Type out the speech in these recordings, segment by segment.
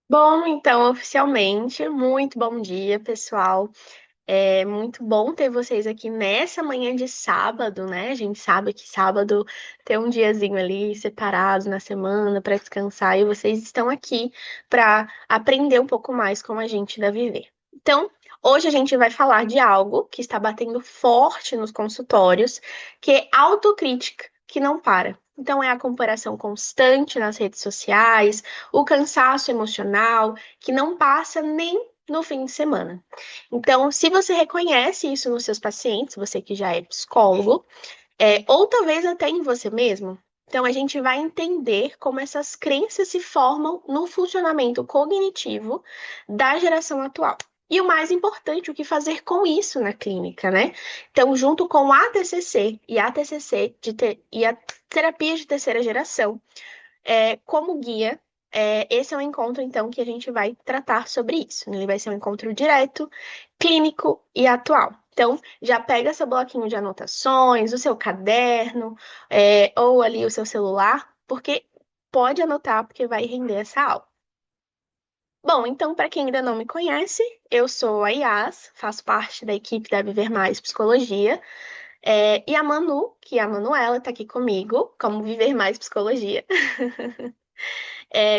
Bom, então, oficialmente, muito bom dia, pessoal. É muito bom ter vocês aqui nessa manhã de sábado, né? A gente sabe que sábado tem um diazinho ali separado na semana para descansar e vocês estão aqui para aprender um pouco mais com a gente da Viver. Então, hoje a gente vai falar de algo que está batendo forte nos consultórios, que é autocrítica que não para. Então, é a comparação constante nas redes sociais, o cansaço emocional que não passa nem no fim de semana. Então, se você reconhece isso nos seus pacientes, você que já é psicólogo, ou talvez até em você mesmo, então a gente vai entender como essas crenças se formam no funcionamento cognitivo da geração atual. E o mais importante, o que fazer com isso na clínica, né? Então, junto com a TCC e a e a terapia de terceira geração, como guia, esse é um encontro, então, que a gente vai tratar sobre isso. Ele vai ser um encontro direto, clínico e atual. Então, já pega seu bloquinho de anotações, o seu caderno, ou ali o seu celular, porque pode anotar, porque vai render essa aula. Bom, então, para quem ainda não me conhece, eu sou a Yas, faço parte da equipe da Viver Mais Psicologia, e a Manu, que é a Manuela, está aqui comigo, como Viver Mais Psicologia.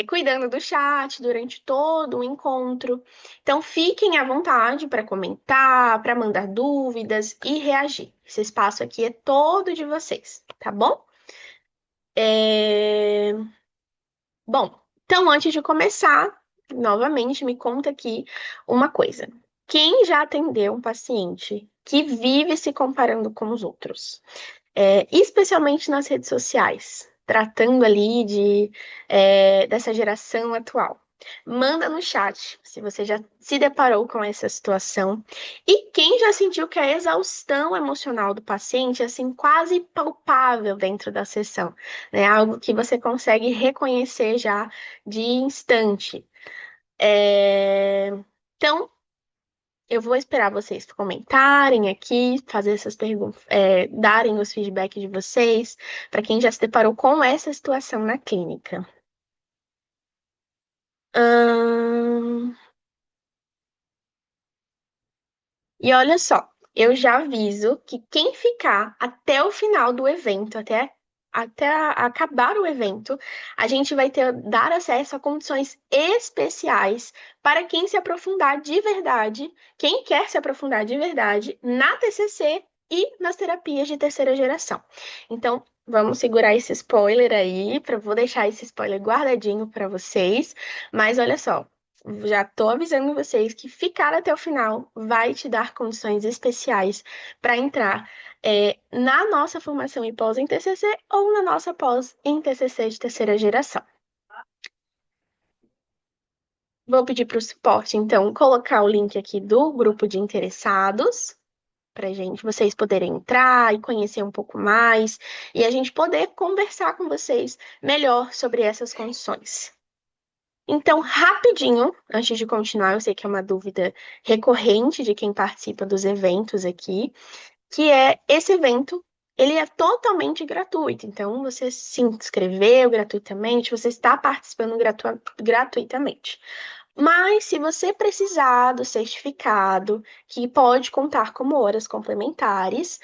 Cuidando do chat durante todo o encontro. Então, fiquem à vontade para comentar, para mandar dúvidas e reagir. Esse espaço aqui é todo de vocês, tá bom? É, Bom, então antes de começar, novamente me conta aqui uma coisa. Quem já atendeu um paciente que vive se comparando com os outros? Especialmente nas redes sociais, tratando ali dessa geração atual. Manda no chat se você já se deparou com essa situação e quem já sentiu que a exaustão emocional do paciente é assim quase palpável dentro da sessão, né? Algo que você consegue reconhecer já de instante. É, Então, eu vou esperar vocês comentarem aqui, fazer essas perguntas, darem os feedbacks de vocês, para quem já se deparou com essa situação na clínica. Ahn, E olha só, eu já aviso que quem ficar até o final do evento, até acabar o evento, a gente vai dar acesso a condições especiais para quem se aprofundar de verdade, quem quer se aprofundar de verdade na TCC e nas terapias de terceira geração. Então, vamos segurar esse spoiler aí, vou deixar esse spoiler guardadinho para vocês, mas olha só. Já tô avisando vocês que ficar até o final vai te dar condições especiais para entrar na nossa formação em pós em TCC ou na nossa pós em TCC de terceira geração. Vou pedir para o suporte, então, colocar o link aqui do grupo de interessados para gente, vocês poderem entrar e conhecer um pouco mais e a gente poder conversar com vocês melhor sobre essas condições. Então, rapidinho, antes de continuar, eu sei que é uma dúvida recorrente de quem participa dos eventos aqui, que é esse evento, ele é totalmente gratuito. Então, você se inscreveu gratuitamente, você está participando gratuitamente. Mas, se você precisar do certificado, que pode contar como horas complementares,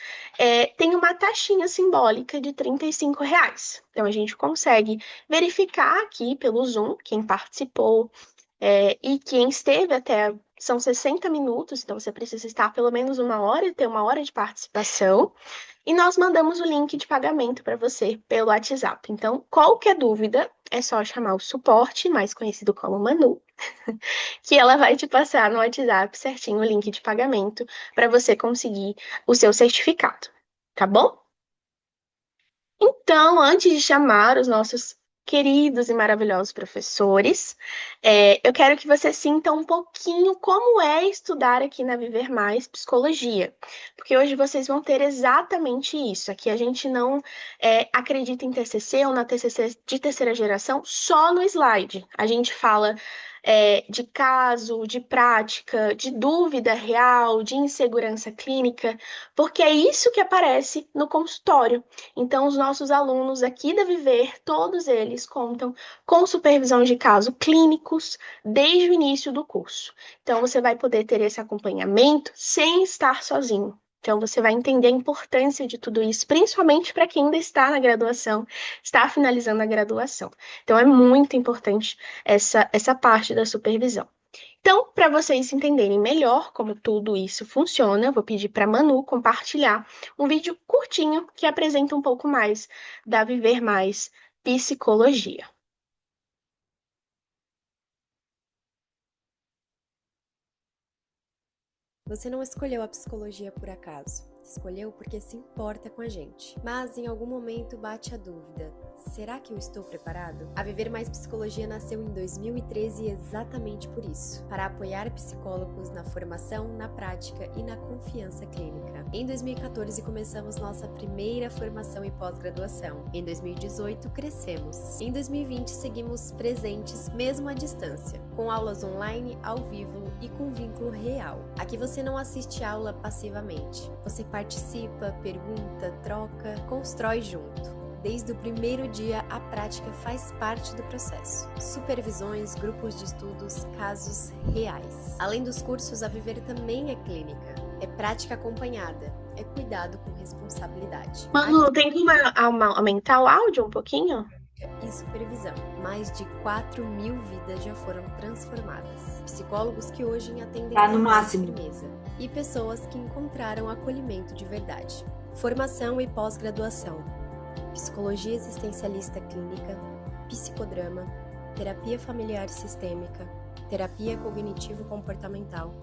tem uma taxinha simbólica de R$ 35. Então, a gente consegue verificar aqui pelo Zoom quem participou, e quem esteve até. São 60 minutos, então você precisa estar pelo menos uma hora e ter uma hora de participação. E nós mandamos o link de pagamento para você pelo WhatsApp. Então, qualquer dúvida, é só chamar o suporte, mais conhecido como Manu, que ela vai te passar no WhatsApp certinho o link de pagamento para você conseguir o seu certificado, tá bom? Então, antes de chamar os nossos queridos e maravilhosos professores, eu quero que você sinta um pouquinho como é estudar aqui na Viver Mais Psicologia, porque hoje vocês vão ter exatamente isso. Aqui a gente não acredita em TCC ou na TCC de terceira geração só no slide. A gente fala de caso, de prática, de dúvida real, de insegurança clínica, porque é isso que aparece no consultório. Então, os nossos alunos aqui da Viver, todos eles contam com supervisão de casos clínicos desde o início do curso. Então, você vai poder ter esse acompanhamento sem estar sozinho. Então, você vai entender a importância de tudo isso, principalmente para quem ainda está na graduação, está finalizando a graduação. Então, é muito importante essa parte da supervisão. Então, para vocês entenderem melhor como tudo isso funciona, eu vou pedir para a Manu compartilhar um vídeo curtinho que apresenta um pouco mais da Viver Mais Psicologia. Você não escolheu a psicologia por acaso. Escolheu porque se importa com a gente. Mas em algum momento bate a dúvida: será que eu estou preparado? A Viver Mais Psicologia nasceu em 2013 exatamente por isso, para apoiar psicólogos na formação, na prática e na confiança clínica. Em 2014 começamos nossa primeira formação e pós-graduação. Em 2018 crescemos. Em 2020 seguimos presentes mesmo à distância, com aulas online, ao vivo e com vínculo real. Aqui você não assiste aula passivamente. Você participa, pergunta, troca, constrói junto. Desde o primeiro dia, a prática faz parte do processo. Supervisões, grupos de estudos, casos reais. Além dos cursos, a Viver também é clínica. É prática acompanhada. É cuidado com responsabilidade. Manu, tem como aumentar o áudio um pouquinho? E supervisão. Mais de 4.000 vidas já foram transformadas. Psicólogos que hoje atendem Tá no com mais máximo. firmeza. E pessoas que encontraram acolhimento de verdade. Formação e pós-graduação. Psicologia existencialista clínica, psicodrama, terapia familiar sistêmica, terapia cognitivo-comportamental,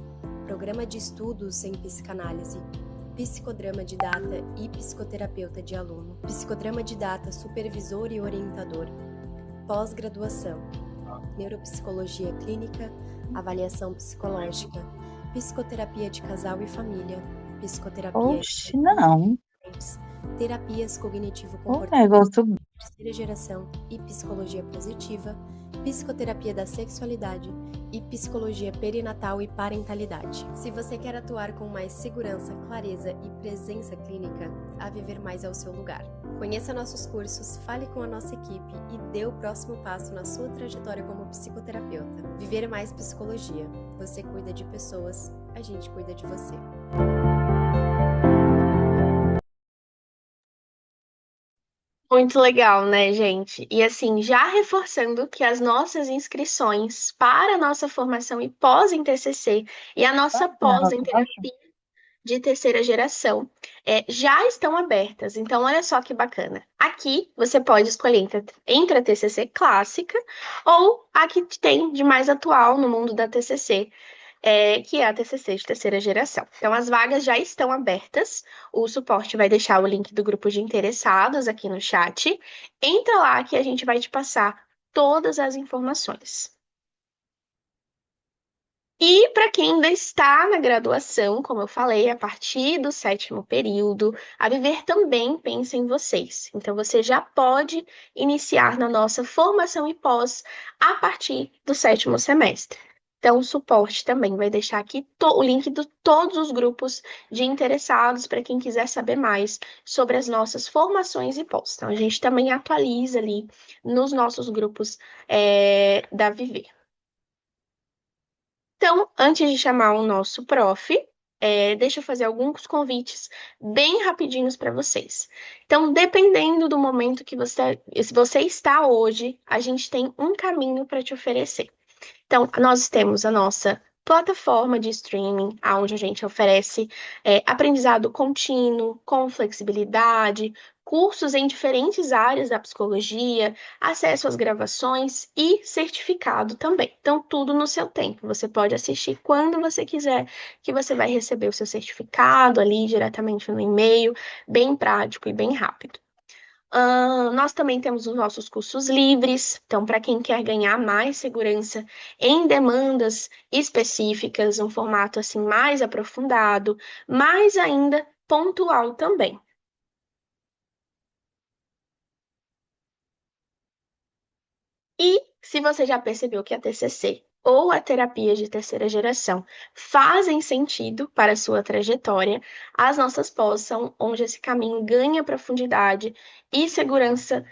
programa de estudos em psicanálise, psicodrama didata e psicoterapeuta de aluno, psicodrama didata supervisor e orientador, pós-graduação, neuropsicologia clínica, avaliação psicológica, psicoterapia de casal e família, psicoterapia Oxe, não. terapias O cognitivo-comportamentais, negócio. terceira geração e psicologia positiva, psicoterapia da sexualidade e psicologia perinatal e parentalidade. Se você quer atuar com mais segurança, clareza e presença clínica, a Viver Mais é o seu lugar. Conheça nossos cursos, fale com a nossa equipe e dê o próximo passo na sua trajetória como psicoterapeuta. Viver Mais Psicologia. Você cuida de pessoas, a gente cuida de você. Muito legal, né, gente? E assim, já reforçando que as nossas inscrições para a nossa formação e pós em TCC e a nossa pós em terapia de terceira geração já estão abertas. Então, olha só que bacana. Aqui você pode escolher entre a TCC clássica ou a que tem de mais atual no mundo da TCC, que é a TCC de terceira geração. Então, as vagas já estão abertas. O suporte vai deixar o link do grupo de interessados aqui no chat. Entra lá que a gente vai te passar todas as informações. E para quem ainda está na graduação, como eu falei, a partir do sétimo período, a Viver também pensa em vocês. Então, você já pode iniciar na nossa formação e pós a partir do sétimo semestre. Então, o suporte também vai deixar aqui o link de todos os grupos de interessados para quem quiser saber mais sobre as nossas formações e pós. Então, a gente também atualiza ali nos nossos grupos da Viver. Então, antes de chamar o nosso prof, deixa eu fazer alguns convites bem rapidinhos para vocês. Então, dependendo do momento que se você está hoje, a gente tem um caminho para te oferecer. Então, nós temos a nossa plataforma de streaming, onde a gente oferece aprendizado contínuo, com flexibilidade, cursos em diferentes áreas da psicologia, acesso às gravações e certificado também. Então, tudo no seu tempo. Você pode assistir quando você quiser, que você vai receber o seu certificado ali diretamente no e-mail, bem prático e bem rápido. Nós também temos os nossos cursos livres, então, para quem quer ganhar mais segurança em demandas específicas, um formato assim mais aprofundado, mais ainda pontual também. E se você já percebeu que a TCC ou a terapia de terceira geração fazem sentido para a sua trajetória, as nossas pós são onde esse caminho ganha profundidade e segurança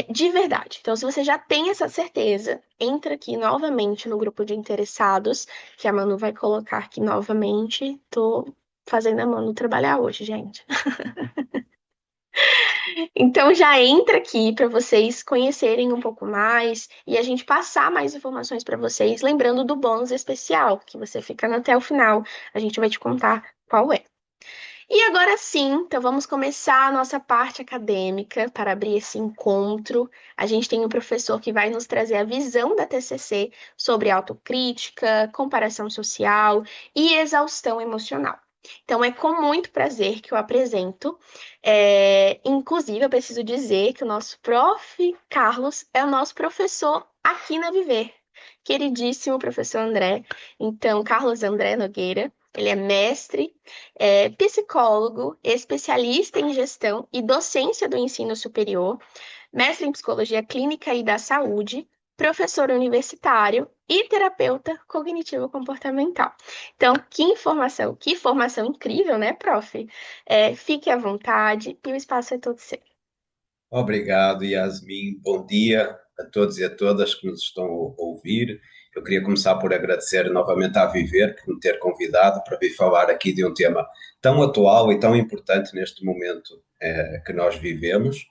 de verdade. Então, se você já tem essa certeza, entra aqui novamente no grupo de interessados, que a Manu vai colocar aqui novamente. Tô fazendo a Manu trabalhar hoje, gente. Então já entra aqui para vocês conhecerem um pouco mais e a gente passar mais informações para vocês, lembrando do bônus especial, que você ficando até o final, a gente vai te contar qual é. E agora sim, então vamos começar a nossa parte acadêmica para abrir esse encontro. A gente tem um professor que vai nos trazer a visão da TCC sobre autocrítica, comparação social e exaustão emocional. Então, é com muito prazer que eu apresento. Inclusive, eu preciso dizer que o nosso prof. Carlos é o nosso professor aqui na Viver. Queridíssimo professor André. Então, Carlos André Nogueira. Ele é mestre, psicólogo, especialista em gestão e docência do ensino superior, mestre em psicologia clínica e da saúde, professor universitário e terapeuta cognitivo-comportamental. Então, que formação incrível, né, prof? Fique à vontade e o espaço é todo seu. Obrigado, Yasmin. Bom dia a todos e a todas que nos estão a ouvir. Eu queria começar por agradecer novamente à Viver por me ter convidado para vir falar aqui de um tema tão atual e tão importante neste momento que nós vivemos.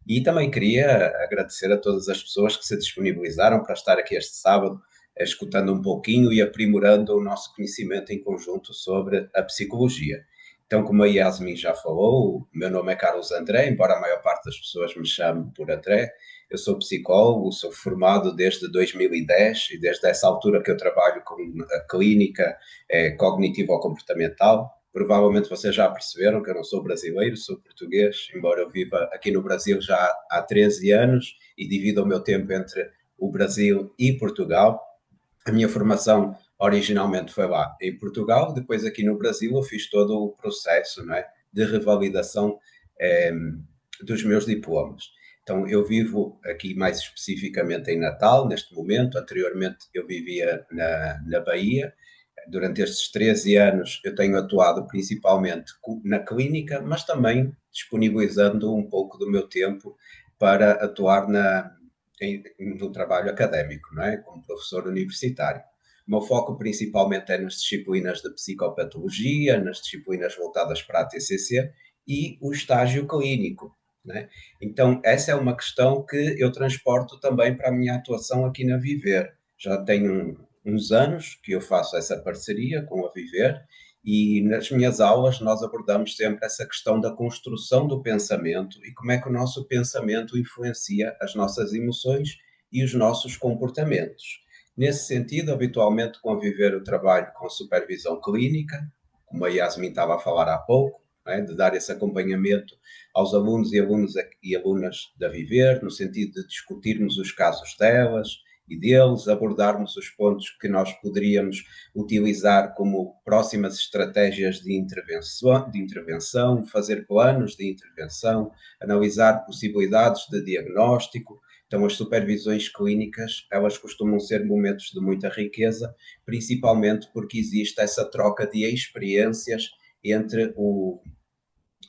E também queria agradecer a todas as pessoas que se disponibilizaram para estar aqui este sábado, escutando um pouquinho e aprimorando o nosso conhecimento em conjunto sobre a psicologia. Então, como a Yasmin já falou, o meu nome é Carlos André, embora a maior parte das pessoas me chame por André. Eu sou psicólogo, sou formado desde 2010 e desde essa altura que eu trabalho com a clínica cognitivo-comportamental. Provavelmente vocês já perceberam que eu não sou brasileiro, sou português, embora eu viva aqui no Brasil já há 13 anos e divido o meu tempo entre o Brasil e Portugal. A minha formação originalmente foi lá em Portugal, depois aqui no Brasil eu fiz todo o processo, não é, de revalidação eh, dos meus diplomas. Então eu vivo aqui mais especificamente em Natal, neste momento. Anteriormente eu vivia na Bahia. Durante estes 13 anos eu tenho atuado principalmente na clínica, mas também disponibilizando um pouco do meu tempo para atuar no trabalho académico, não é? Como professor universitário. O meu foco principalmente é nas disciplinas de psicopatologia, nas disciplinas voltadas para a TCC e o estágio clínico, né? Então, essa é uma questão que eu transporto também para a minha atuação aqui na Viver. Já tenho uns anos que eu faço essa parceria com a Viver e nas minhas aulas nós abordamos sempre essa questão da construção do pensamento e como é que o nosso pensamento influencia as nossas emoções e os nossos comportamentos. Nesse sentido, habitualmente conviver o trabalho com supervisão clínica, como a Yasmin estava a falar há pouco, é? De dar esse acompanhamento aos alunos e alunas da Viver, no sentido de discutirmos os casos delas e deles, abordarmos os pontos que nós poderíamos utilizar como próximas estratégias de intervenção, fazer planos de intervenção, analisar possibilidades de diagnóstico. Então, as supervisões clínicas, elas costumam ser momentos de muita riqueza, principalmente porque existe essa troca de experiências entre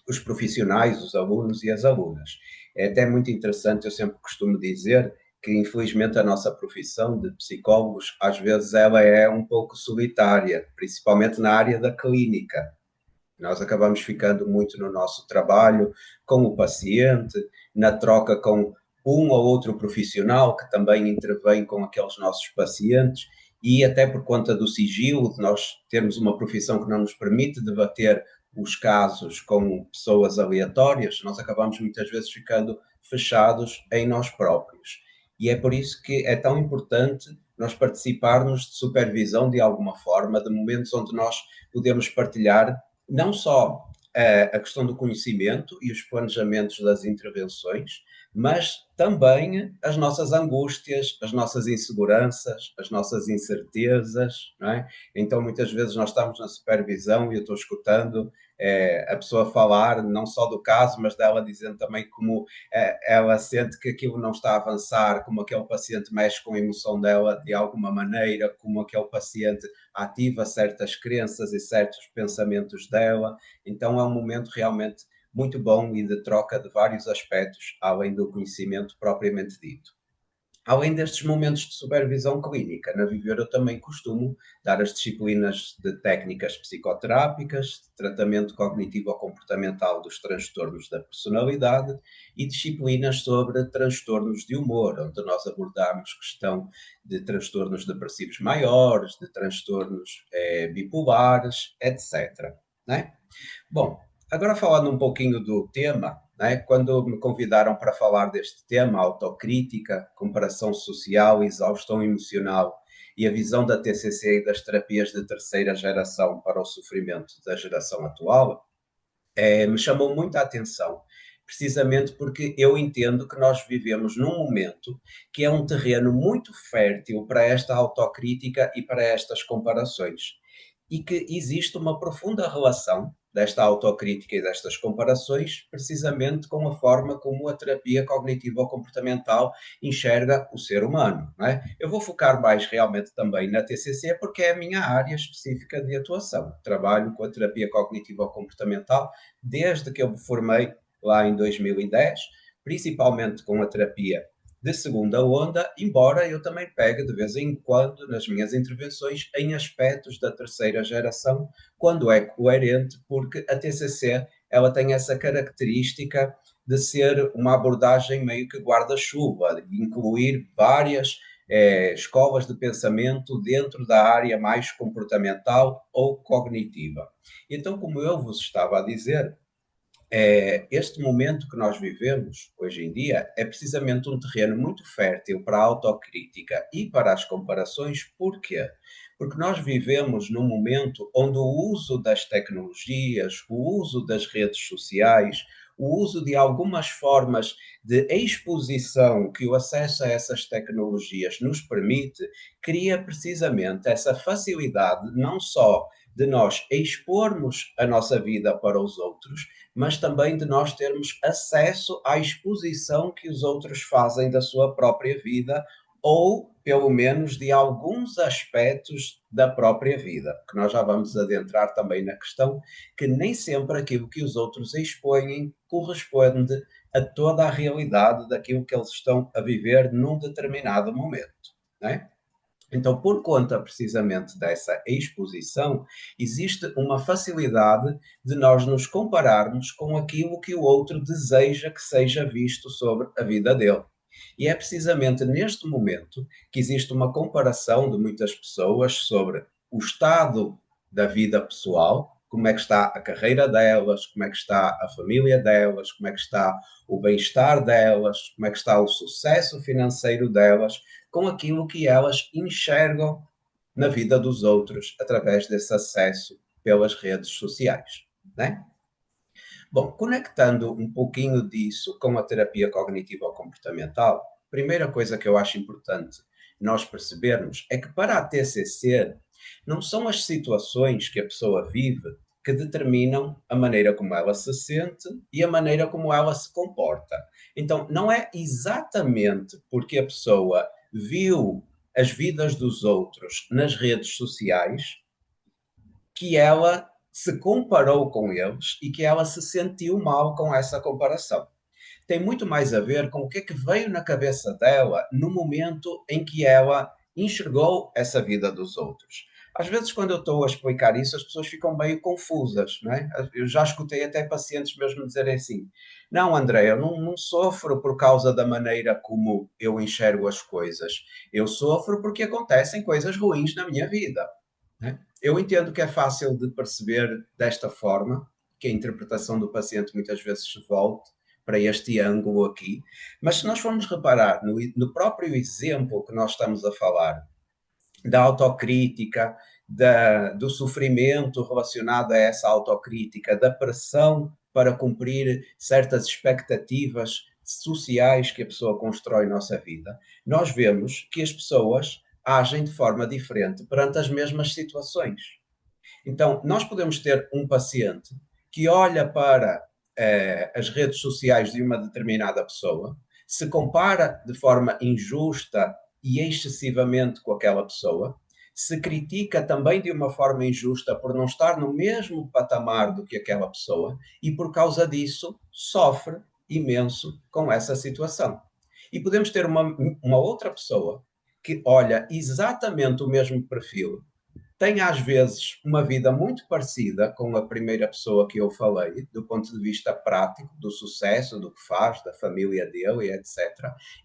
os profissionais, os alunos e as alunas. É até muito interessante, eu sempre costumo dizer que, infelizmente, a nossa profissão de psicólogos, às vezes, ela é um pouco solitária, principalmente na área da clínica. Nós acabamos ficando muito no nosso trabalho com o paciente, na troca com um ou outro profissional que também intervém com aqueles nossos pacientes e até por conta do sigilo, de nós termos uma profissão que não nos permite debater os casos com pessoas aleatórias, nós acabamos muitas vezes ficando fechados em nós próprios. E é por isso que é tão importante nós participarmos de supervisão de alguma forma, de momentos onde nós podemos partilhar não só a questão do conhecimento e os planejamentos das intervenções, mas também as nossas angústias, as nossas inseguranças, as nossas incertezas, não é? Então, muitas vezes nós estamos na supervisão e eu estou escutando a pessoa falar não só do caso, mas dela dizendo também como ela sente que aquilo não está a avançar, como aquele paciente mexe com a emoção dela de alguma maneira, como aquele paciente ativa certas crenças e certos pensamentos dela. Então, é um momento realmente muito bom e de troca de vários aspectos, além do conhecimento propriamente dito. Além destes momentos de supervisão clínica, na Viver eu também costumo dar as disciplinas de técnicas psicoterápicas, de tratamento cognitivo-comportamental dos transtornos da personalidade e disciplinas sobre transtornos de humor, onde nós abordamos questão de transtornos depressivos maiores, de transtornos bipolares, etc. Né? Bom, agora falando um pouquinho do tema, né, quando me convidaram para falar deste tema, autocrítica, comparação social, exaustão emocional e a visão da TCC e das terapias de terceira geração para o sofrimento da geração atual, me chamou muita atenção, precisamente porque eu entendo que nós vivemos num momento que é um terreno muito fértil para esta autocrítica e para estas comparações. E que existe uma profunda relação desta autocrítica e destas comparações, precisamente com a forma como a terapia cognitivo-comportamental enxerga o ser humano. Não é? Eu vou focar mais realmente também na TCC, porque é a minha área específica de atuação. Trabalho com a terapia cognitivo-comportamental desde que eu me formei lá em 2010, principalmente com a terapia de segunda onda, embora eu também pegue de vez em quando nas minhas intervenções em aspectos da terceira geração, quando é coerente, porque a TCC ela tem essa característica de ser uma abordagem meio que guarda-chuva, de incluir várias escolas de pensamento dentro da área mais comportamental ou cognitiva. Então, como eu vos estava a dizer, este momento que nós vivemos hoje em dia é precisamente um terreno muito fértil para a autocrítica e para as comparações. Porquê? Porque nós vivemos num momento onde o uso das tecnologias, o uso das redes sociais, o uso de algumas formas de exposição que o acesso a essas tecnologias nos permite, cria precisamente essa facilidade não só de nós expormos a nossa vida para os outros, mas também de nós termos acesso à exposição que os outros fazem da sua própria vida ou, pelo menos, de alguns aspectos da própria vida, que nós já vamos adentrar também na questão que nem sempre aquilo que os outros expõem corresponde a toda a realidade daquilo que eles estão a viver num determinado momento, não é? Então, por conta precisamente dessa exposição, existe uma facilidade de nós nos compararmos com aquilo que o outro deseja que seja visto sobre a vida dele. E é precisamente neste momento que existe uma comparação de muitas pessoas sobre o estado da vida pessoal, como é que está a carreira delas, como é que está a família delas, como é que está o bem-estar delas, como é que está o sucesso financeiro delas, com aquilo que elas enxergam na vida dos outros através desse acesso pelas redes sociais, né? Bom, conectando um pouquinho disso com a terapia cognitivo-comportamental, a primeira coisa que eu acho importante nós percebermos é que para a TCC não são as situações que a pessoa vive que determinam a maneira como ela se sente e a maneira como ela se comporta. Então, não é exatamente porque a pessoa viu as vidas dos outros nas redes sociais que ela se comparou com eles e que ela se sentiu mal com essa comparação. Tem muito mais a ver com o que é que veio na cabeça dela no momento em que ela enxergou essa vida dos outros. Às vezes, quando eu estou a explicar isso, as pessoas ficam meio confusas, não é? Eu já escutei até pacientes mesmo dizerem assim: não, André, eu não sofro por causa da maneira como eu enxergo as coisas. Eu sofro porque acontecem coisas ruins na minha vida. Né? Eu entendo que é fácil de perceber desta forma, que a interpretação do paciente muitas vezes se volte para este ângulo aqui, mas se nós formos reparar no próprio exemplo que nós estamos a falar, da autocrítica, do sofrimento relacionado a essa autocrítica, da pressão para cumprir certas expectativas sociais que a pessoa constrói na nossa vida, nós vemos que as pessoas agem de forma diferente perante as mesmas situações. Então, nós podemos ter um paciente que olha para as redes sociais de uma determinada pessoa, se compara de forma injusta e excessivamente com aquela pessoa, se critica também de uma forma injusta por não estar no mesmo patamar do que aquela pessoa e por causa disso sofre imenso com essa situação. E podemos ter uma outra pessoa que olha exatamente o mesmo perfil, tem às vezes uma vida muito parecida com a primeira pessoa que eu falei, do ponto de vista prático, do sucesso, do que faz, da família dele, etc.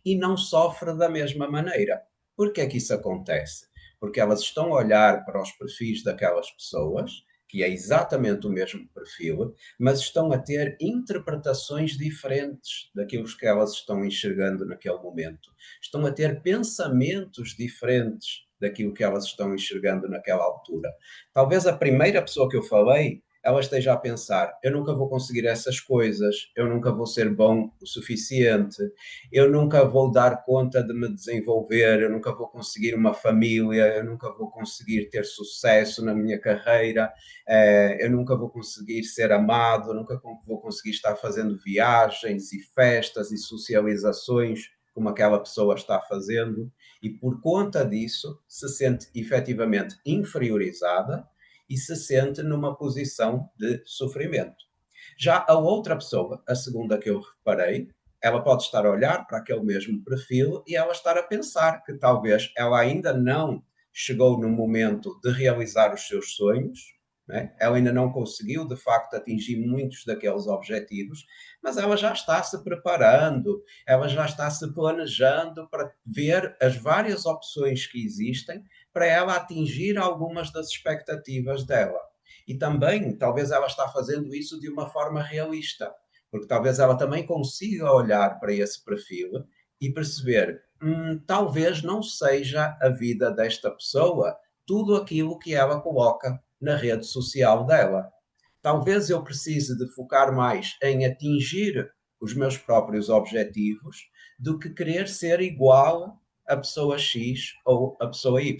E não sofre da mesma maneira. Por que é que isso acontece? Porque elas estão a olhar para os perfis daquelas pessoas, que é exatamente o mesmo perfil, mas estão a ter interpretações diferentes daquilo que elas estão enxergando naquele momento. Estão a ter pensamentos diferentes daquilo que elas estão enxergando naquela altura. Talvez a primeira pessoa que eu falei, ela esteja a pensar: eu nunca vou conseguir essas coisas, eu nunca vou ser bom o suficiente, eu nunca vou dar conta de me desenvolver, eu nunca vou conseguir uma família, eu nunca vou conseguir ter sucesso na minha carreira, eu nunca vou conseguir ser amado, eu nunca vou conseguir estar fazendo viagens e festas e socializações como aquela pessoa está fazendo, e por conta disso se sente efetivamente inferiorizada e se sente numa posição de sofrimento. Já a outra pessoa, a segunda que eu reparei, ela pode estar a olhar para aquele mesmo perfil e ela estar a pensar que talvez ela ainda não chegou no momento de realizar os seus sonhos, né? Ela ainda não conseguiu, de facto, atingir muitos daqueles objetivos, mas ela já está se preparando, ela já está se planejando para ver as várias opções que existem para ela atingir algumas das expectativas dela. E também, talvez ela está fazendo isso de uma forma realista, porque talvez ela também consiga olhar para esse perfil e perceber, talvez não seja a vida desta pessoa tudo aquilo que ela coloca na rede social dela. Talvez eu precise de focar mais em atingir os meus próprios objetivos do que querer ser igual a pessoa X ou a pessoa Y.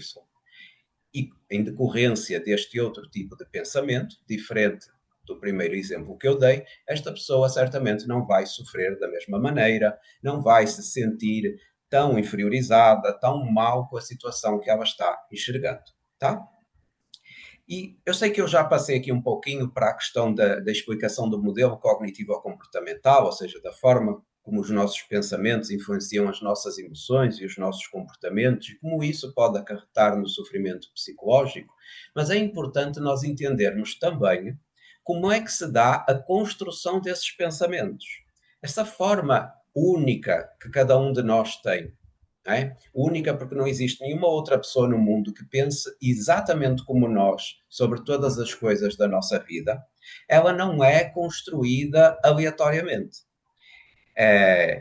E em decorrência deste outro tipo de pensamento, diferente do primeiro exemplo que eu dei, esta pessoa certamente não vai sofrer da mesma maneira, não vai se sentir tão inferiorizada, tão mal com a situação que ela está enxergando, tá? E eu sei que eu já passei aqui um pouquinho para a questão da explicação do modelo cognitivo-comportamental, ou seja, da forma como os nossos pensamentos influenciam as nossas emoções e os nossos comportamentos e como isso pode acarretar no sofrimento psicológico, mas é importante nós entendermos também como é que se dá a construção desses pensamentos. Essa forma única que cada um de nós tem, é? Única porque não existe nenhuma outra pessoa no mundo que pense exatamente como nós sobre todas as coisas da nossa vida. Ela não é construída aleatoriamente.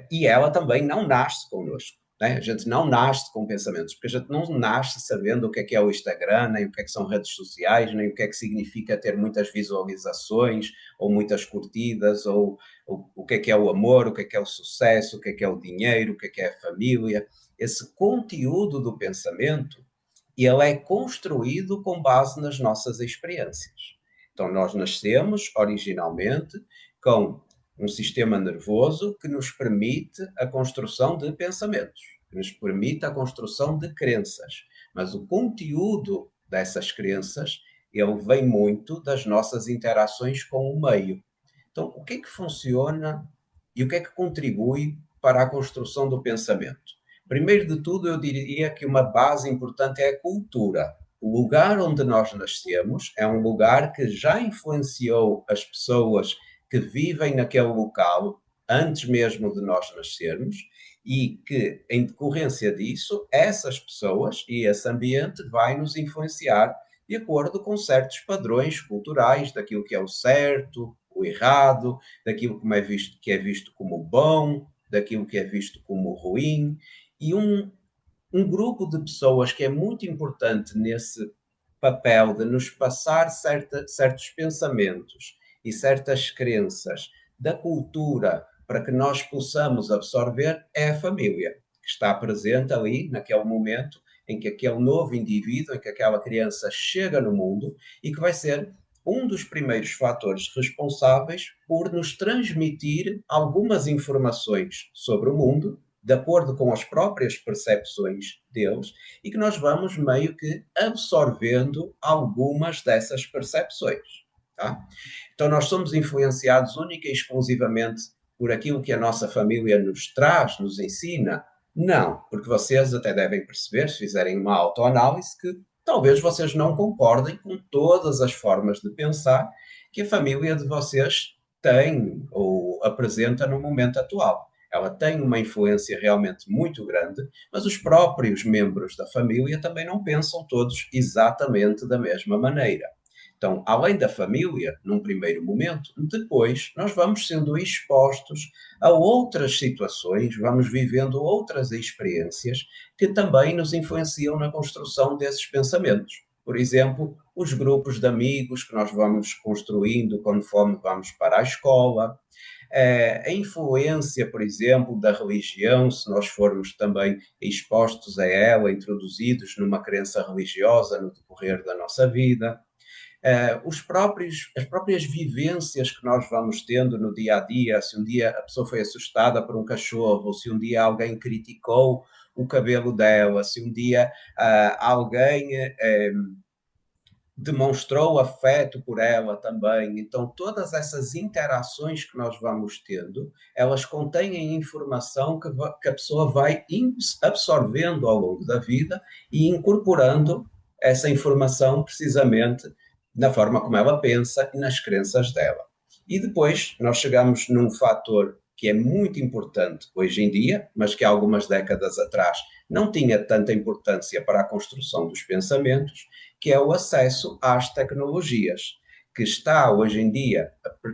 E ela também não nasce connosco. Né? A gente não nasce com pensamentos, porque a gente não nasce sabendo o que é o Instagram, nem o que são redes sociais, nem o que é que significa ter muitas visualizações, ou muitas curtidas, ou o que é o amor, o que é o sucesso, o que é o dinheiro, o que é a família. Esse conteúdo do pensamento, ele é construído com base nas nossas experiências. Então, nós nascemos originalmente com um sistema nervoso que nos permite a construção de pensamentos, que nos permite a construção de crenças. Mas o conteúdo dessas crenças, ele vem muito das nossas interações com o meio. Então, o que é que funciona e o que é que contribui para a construção do pensamento? Primeiro de tudo, eu diria que uma base importante é a cultura. O lugar onde nós nascemos é um lugar que já influenciou as pessoas que vivem naquele local antes mesmo de nós nascermos e que, em decorrência disso, essas pessoas e esse ambiente vai nos influenciar de acordo com certos padrões culturais daquilo que é o certo, o errado, daquilo que é visto como bom, daquilo que é visto como ruim, e um grupo de pessoas que é muito importante nesse papel de nos passar certos pensamentos e certas crenças da cultura para que nós possamos absorver é a família, que está presente ali naquele momento em que aquele novo indivíduo, em que aquela criança chega no mundo e que vai ser um dos primeiros fatores responsáveis por nos transmitir algumas informações sobre o mundo, de acordo com as próprias percepções deles, e que nós vamos meio que absorvendo algumas dessas percepções. Tá? Então, nós somos influenciados única e exclusivamente por aquilo que a nossa família nos traz, nos ensina? Não, porque vocês até devem perceber, se fizerem uma autoanálise, que talvez vocês não concordem com todas as formas de pensar que a família de vocês tem ou apresenta no momento atual. Ela tem uma influência realmente muito grande, mas os próprios membros da família também não pensam todos exatamente da mesma maneira. Então, além da família, num primeiro momento, depois nós vamos sendo expostos a outras situações, vamos vivendo outras experiências que também nos influenciam na construção desses pensamentos. Por exemplo, os grupos de amigos que nós vamos construindo conforme vamos para a escola, a influência, por exemplo, da religião, se nós formos também expostos a ela, introduzidos numa crença religiosa no decorrer da nossa vida. As próprias vivências que nós vamos tendo no dia a dia, se um dia a pessoa foi assustada por um cachorro, ou se um dia alguém criticou o cabelo dela, se um dia alguém demonstrou afeto por ela também. Então, todas essas interações que nós vamos tendo, elas contêm informação que a pessoa vai absorvendo ao longo da vida e incorporando essa informação precisamente na forma como ela pensa e nas crenças dela. E depois nós chegamos num fator que é muito importante hoje em dia, mas que há algumas décadas atrás não tinha tanta importância para a construção dos pensamentos, que é o acesso às tecnologias, que está hoje em dia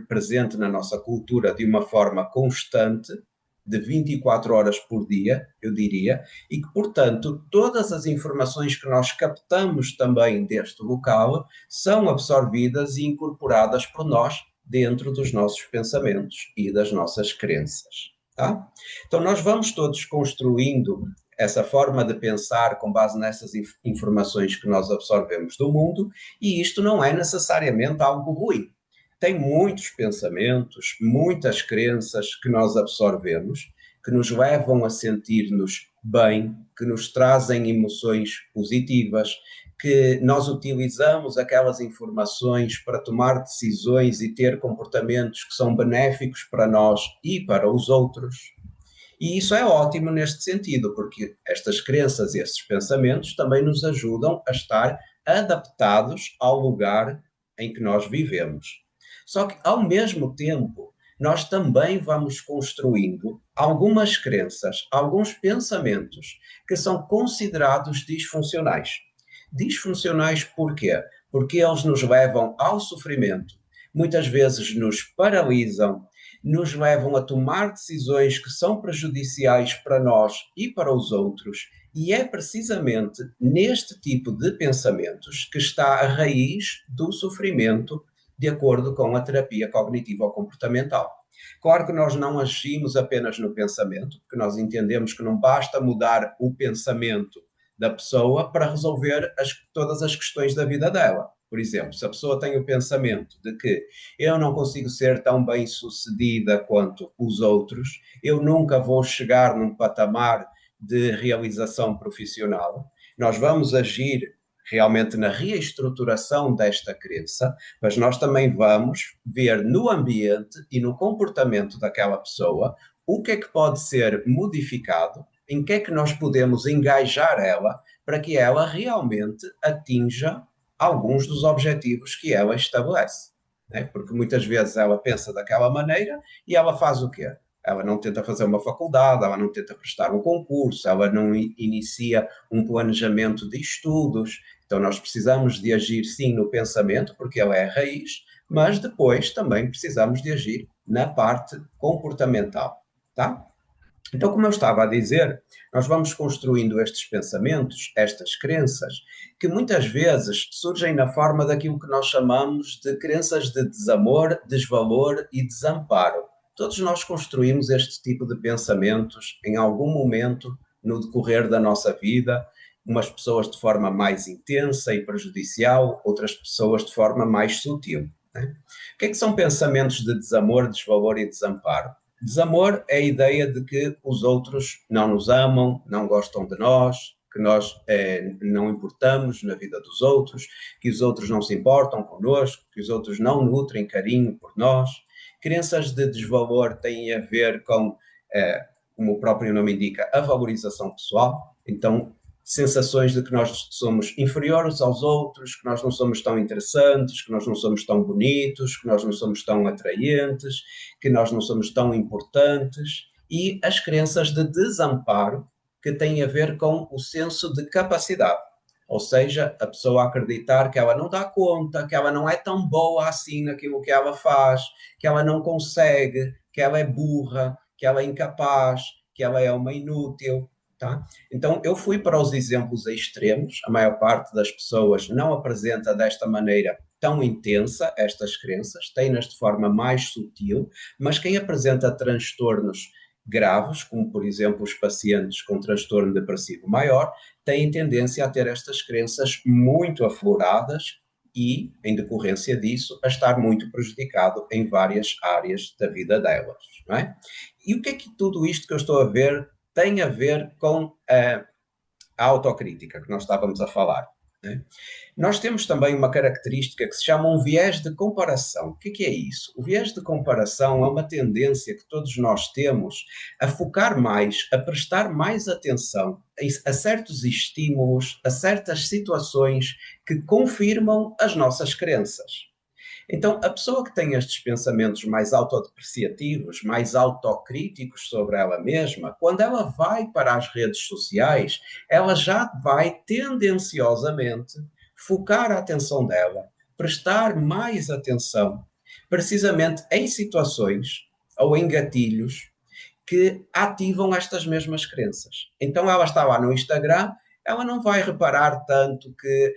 presente na nossa cultura de uma forma constante, de 24 horas por dia, eu diria, e que, portanto, todas as informações que nós captamos também deste local são absorvidas e incorporadas por nós dentro dos nossos pensamentos e das nossas crenças. Tá? Então, nós vamos todos construindo essa forma de pensar com base nessas informações que nós absorvemos do mundo, e isto não é necessariamente algo ruim. Tem muitos pensamentos, muitas crenças que nós absorvemos, que nos levam a sentir-nos bem, que nos trazem emoções positivas, que nós utilizamos aquelas informações para tomar decisões e ter comportamentos que são benéficos para nós e para os outros. E isso é ótimo neste sentido, porque estas crenças e estes pensamentos também nos ajudam a estar adaptados ao lugar em que nós vivemos. Só que, ao mesmo tempo, nós também vamos construindo algumas crenças, alguns pensamentos que são considerados disfuncionais. Disfuncionais porquê? Porque eles nos levam ao sofrimento, muitas vezes nos paralisam, nos levam a tomar decisões que são prejudiciais para nós e para os outros, e é precisamente neste tipo de pensamentos que está a raiz do sofrimento, de acordo com a terapia cognitivo-comportamental. Claro que nós não agimos apenas no pensamento, porque nós entendemos que não basta mudar o pensamento da pessoa para resolver todas as questões da vida dela. Por exemplo, se a pessoa tem o pensamento de que eu não consigo ser tão bem-sucedida quanto os outros, eu nunca vou chegar num patamar de realização profissional, nós vamos agir realmente na reestruturação desta crença, mas nós também vamos ver no ambiente e no comportamento daquela pessoa o que é que pode ser modificado, em que é que nós podemos engajar ela para que ela realmente atinja alguns dos objetivos que ela estabelece. Né? Porque muitas vezes ela pensa daquela maneira e ela faz o quê? Ela não tenta fazer uma faculdade, ela não tenta prestar um concurso, ela não inicia um planejamento de estudos. Então nós precisamos de agir sim no pensamento, porque ela é a raiz, mas depois também precisamos de agir na parte comportamental, tá? Então, como eu estava a dizer, nós vamos construindo estes pensamentos, estas crenças, que muitas vezes surgem na forma daquilo que nós chamamos de crenças de desamor, desvalor e desamparo. Todos nós construímos este tipo de pensamentos em algum momento no decorrer da nossa vida, umas pessoas de forma mais intensa e prejudicial, outras pessoas de forma mais sutil, né? O que são pensamentos de desamor, desvalor e desamparo? Desamor é a ideia de que os outros não nos amam, não gostam de nós, que nós não importamos na vida dos outros, que os outros não se importam connosco, que os outros não nutrem carinho por nós. Crenças de desvalor têm a ver com, como o próprio nome indica, a valorização pessoal. Então, sensações de que nós somos inferiores aos outros, que nós não somos tão interessantes, que nós não somos tão bonitos, que nós não somos tão atraentes, que nós não somos tão importantes, e as crenças de desamparo, que têm a ver com o senso de capacidade. Ou seja, a pessoa acreditar que ela não dá conta, que ela não é tão boa assim naquilo que ela faz, que ela não consegue, que ela é burra, que ela é incapaz, que ela é uma inútil. Tá? Então, eu fui para os exemplos extremos. A maior parte das pessoas não apresenta desta maneira tão intensa estas crenças, tem-nas de forma mais sutil, mas quem apresenta transtornos graves, como por exemplo os pacientes com transtorno depressivo maior, têm tendência a ter estas crenças muito afloradas e, em decorrência disso, a estar muito prejudicado em várias áreas da vida delas, não é? E o que é que tudo isto que eu estou a ver tem a ver com a autocrítica que nós estávamos a falar, né? Nós temos também uma característica que se chama um viés de comparação. O que é isso? O viés de comparação é uma tendência que todos nós temos a focar mais, a prestar mais atenção a certos estímulos, a certas situações que confirmam as nossas crenças. Então, a pessoa que tem estes pensamentos mais autodepreciativos, mais autocríticos sobre ela mesma, quando ela vai para as redes sociais, ela já vai tendenciosamente focar a atenção dela, prestar mais atenção, precisamente em situações ou em gatilhos que ativam estas mesmas crenças. Então, ela está lá no Instagram, ela não vai reparar tanto que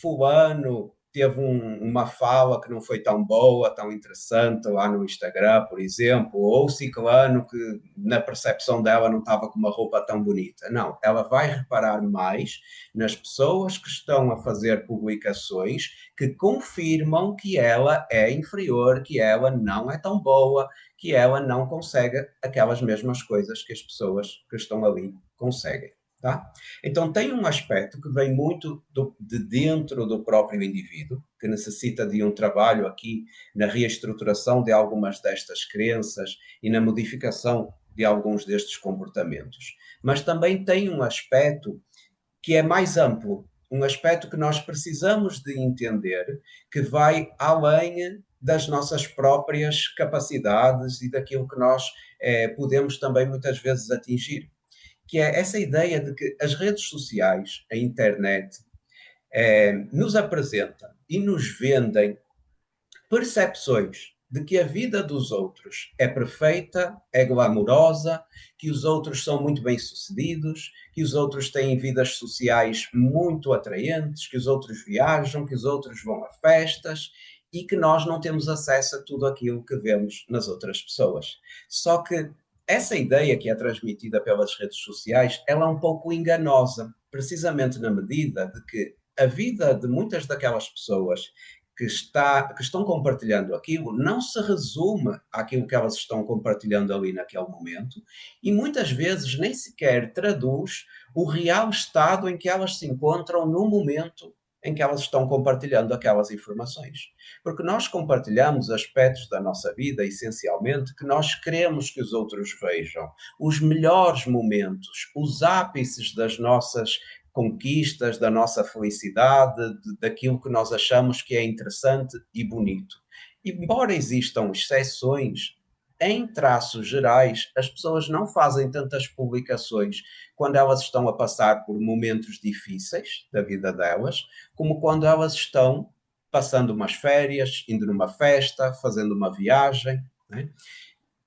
fulano teve uma fala que não foi tão boa, tão interessante lá no Instagram, por exemplo, ou ciclano que na percepção dela não estava com uma roupa tão bonita. Não, ela vai reparar mais nas pessoas que estão a fazer publicações que confirmam que ela é inferior, que ela não é tão boa, que ela não consegue aquelas mesmas coisas que as pessoas que estão ali conseguem. Tá? Então tem um aspecto que vem muito de dentro do próprio indivíduo, que necessita de um trabalho aqui na reestruturação de algumas destas crenças e na modificação de alguns destes comportamentos. Mas também tem um aspecto que é mais amplo, um aspecto que nós precisamos de entender, que vai além das nossas próprias capacidades e daquilo que nós podemos também muitas vezes atingir, que é essa ideia de que as redes sociais, a internet, nos apresentam e nos vendem percepções de que a vida dos outros é perfeita, é glamourosa, que os outros são muito bem-sucedidos, que os outros têm vidas sociais muito atraentes, que os outros viajam, que os outros vão a festas e que nós não temos acesso a tudo aquilo que vemos nas outras pessoas. Só que essa ideia que é transmitida pelas redes sociais, ela é um pouco enganosa, precisamente na medida de que a vida de muitas daquelas pessoas que estão compartilhando aquilo não se resume àquilo que elas estão compartilhando ali naquele momento e muitas vezes nem sequer traduz o real estado em que elas se encontram no momento em que elas estão compartilhando aquelas informações. Porque nós compartilhamos aspectos da nossa vida, essencialmente, que nós queremos que os outros vejam. Os melhores momentos, os ápices das nossas conquistas, da nossa felicidade, daquilo que nós achamos que é interessante e bonito. E, embora existam exceções, em traços gerais, as pessoas não fazem tantas publicações quando elas estão a passar por momentos difíceis da vida delas, como quando elas estão passando umas férias, indo numa festa, fazendo uma viagem, né?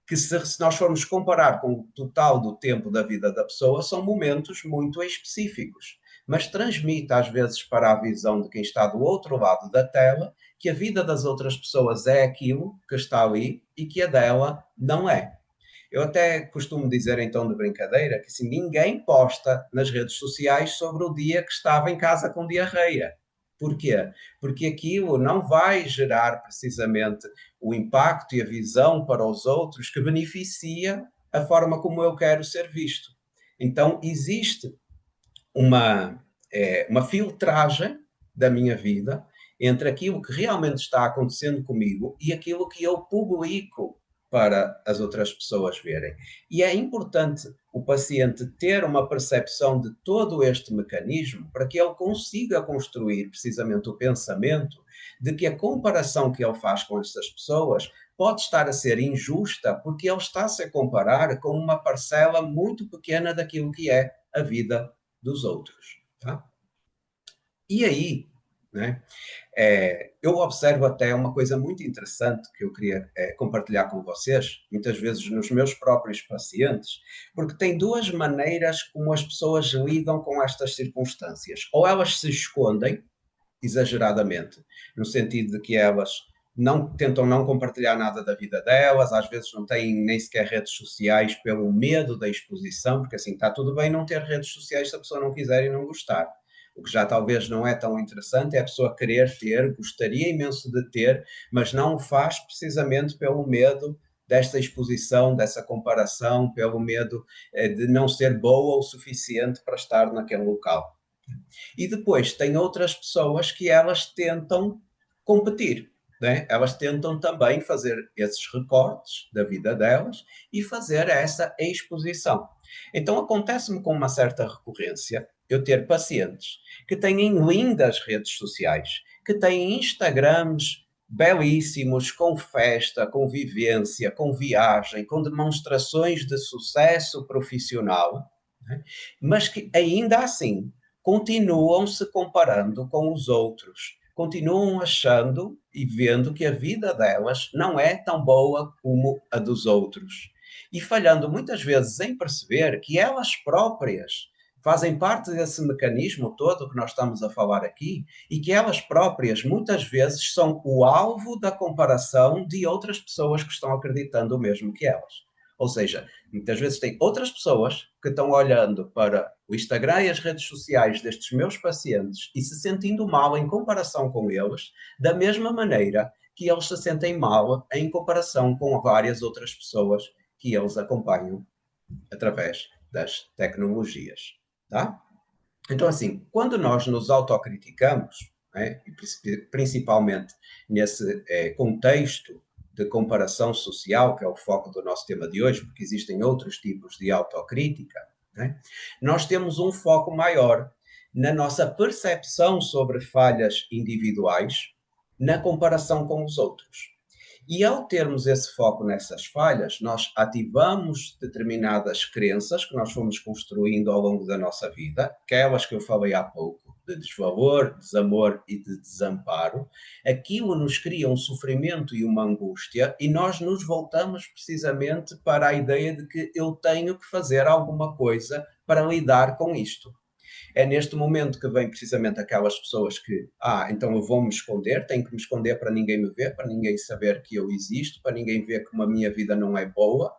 Que se nós formos comparar com o total do tempo da vida da pessoa, são momentos muito específicos. mas transmite às vezes para a visão de quem está do outro lado da tela que a vida das outras pessoas é aquilo que está ali e que a dela não é. Eu até costumo dizer, em tom de brincadeira, que assim, ninguém posta nas redes sociais sobre o dia que estava em casa com diarreia. Porquê? Porque aquilo não vai gerar precisamente o impacto e a visão para os outros que beneficia a forma como eu quero ser visto. Então, existe uma filtragem da minha vida entre aquilo que realmente está acontecendo comigo e aquilo que eu publico para as outras pessoas verem. E é importante o paciente ter uma percepção de todo este mecanismo para que ele consiga construir precisamente o pensamento de que a comparação que ele faz com estas pessoas pode estar a ser injusta porque ele está-se a comparar com uma parcela muito pequena daquilo que é a vida dos outros. Tá? E aí, né, eu observo até uma coisa muito interessante que eu queria compartilhar com vocês, muitas vezes nos meus próprios pacientes, porque tem duas maneiras como as pessoas lidam com estas circunstâncias. Ou elas se escondem exageradamente, no sentido de que elas não tentam não compartilhar nada da vida delas, às vezes não têm nem sequer redes sociais pelo medo da exposição, porque assim está tudo bem não ter redes sociais se a pessoa não quiser e não gostar. O que já talvez não é tão interessante é a pessoa querer ter, gostaria imenso de ter, mas não o faz precisamente pelo medo desta exposição, dessa comparação, pelo medo de não ser boa o suficiente para estar naquele local. E depois tem outras pessoas que elas tentam competir, né? Elas tentam também fazer esses recortes da vida delas e fazer essa exposição. Então acontece-me com uma certa recorrência eu ter pacientes que têm lindas redes sociais, que têm Instagrams belíssimos, com festa, com vivência, com viagem, com demonstrações de sucesso profissional, né? Mas que ainda assim continuam se comparando com os outros, continuam achando e vendo que a vida delas não é tão boa como a dos outros. E falhando muitas vezes em perceber que elas próprias fazem parte desse mecanismo todo que nós estamos a falar aqui e que elas próprias muitas vezes são o alvo da comparação de outras pessoas que estão acreditando o mesmo que elas. Ou seja, muitas vezes tem outras pessoas que estão olhando para o Instagram e as redes sociais destes meus pacientes e se sentindo mal em comparação com eles, da mesma maneira que eles se sentem mal em comparação com várias outras pessoas que eles acompanham através das tecnologias. Tá? Então, assim, quando nós nos autocriticamos, né, principalmente nesse contexto de comparação social, que é o foco do nosso tema de hoje, porque existem outros tipos de autocrítica, né? Nós temos um foco maior na nossa percepção sobre falhas individuais na comparação com os outros. E ao termos esse foco nessas falhas, nós ativamos determinadas crenças que nós fomos construindo ao longo da nossa vida, aquelas que eu falei há pouco, de desvalor, desamor e de desamparo. Aquilo nos cria um sofrimento e uma angústia e nós nos voltamos precisamente para a ideia de que eu tenho que fazer alguma coisa para lidar com isto. É neste momento que vem precisamente aquelas pessoas que, então eu vou me esconder, tenho que me esconder para ninguém me ver, para ninguém saber que eu existo, para ninguém ver que a minha vida não é boa.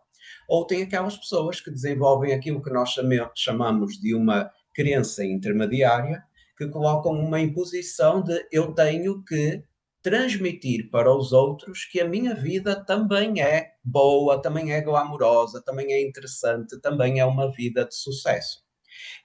Ou tem aquelas pessoas que desenvolvem aquilo que nós chamamos de uma crença intermediária, que colocam uma imposição de eu tenho que transmitir para os outros que a minha vida também é boa, também é glamourosa, também é interessante, também é uma vida de sucesso.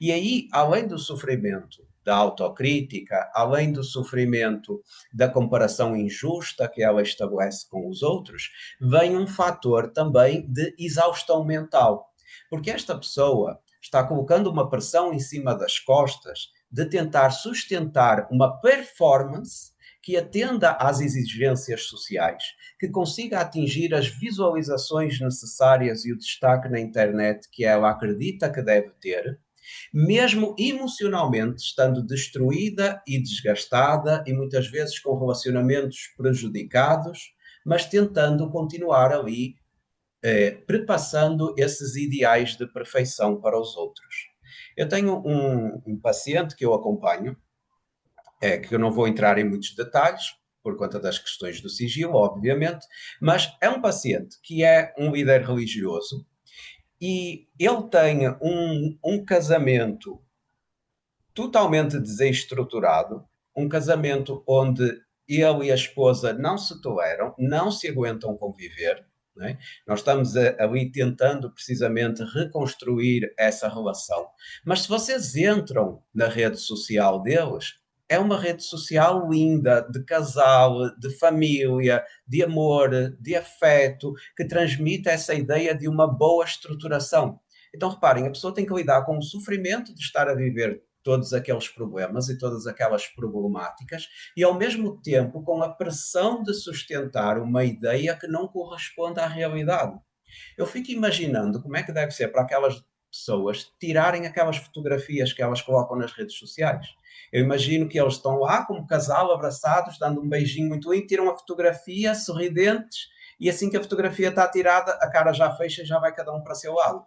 E aí, além do sofrimento da autocrítica, além do sofrimento da comparação injusta que ela estabelece com os outros, vem um fator também de exaustão mental. Porque esta pessoa está colocando uma pressão em cima das costas de tentar sustentar uma performance que atenda às exigências sociais, que consiga atingir as visualizações necessárias e o destaque na internet que ela acredita que deve ter, mesmo emocionalmente estando destruída e desgastada e muitas vezes com relacionamentos prejudicados, mas tentando continuar ali, prepassando esses ideais de perfeição para os outros. Eu tenho um paciente que eu acompanho, que eu não vou entrar em muitos detalhes, por conta das questões do sigilo, obviamente, mas é um paciente que é um líder religioso e ele tem um casamento totalmente desestruturado, um casamento onde ele e a esposa não se toleram, não se aguentam conviver. Não é? Nós estamos ali tentando precisamente reconstruir essa relação. Mas se vocês entram na rede social deles, é uma rede social linda, de casal, de família, de amor, de afeto, que transmite essa ideia de uma boa estruturação. Então, reparem, a pessoa tem que lidar com o sofrimento de estar a viver todos aqueles problemas e todas aquelas problemáticas, e ao mesmo tempo com a pressão de sustentar uma ideia que não corresponde à realidade. Eu fico imaginando como é que deve ser para aquelas pessoas tirarem aquelas fotografias que elas colocam nas redes sociais. Eu imagino que eles estão lá como casal, abraçados, dando um beijinho muito lindo, tiram a fotografia, sorridentes, e assim que a fotografia está tirada, a cara já fecha e já vai cada um para o seu lado.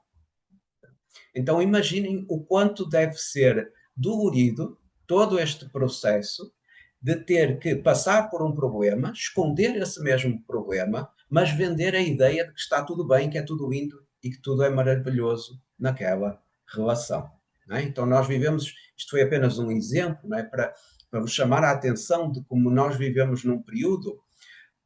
Então imaginem o quanto deve ser dolorido todo este processo de ter que passar por um problema, esconder esse mesmo problema, mas vender a ideia de que está tudo bem, que é tudo lindo e que tudo é maravilhoso naquela relação. Não é? Então nós vivemos, isto foi apenas um exemplo, não é? Para vos chamar a atenção de como nós vivemos num período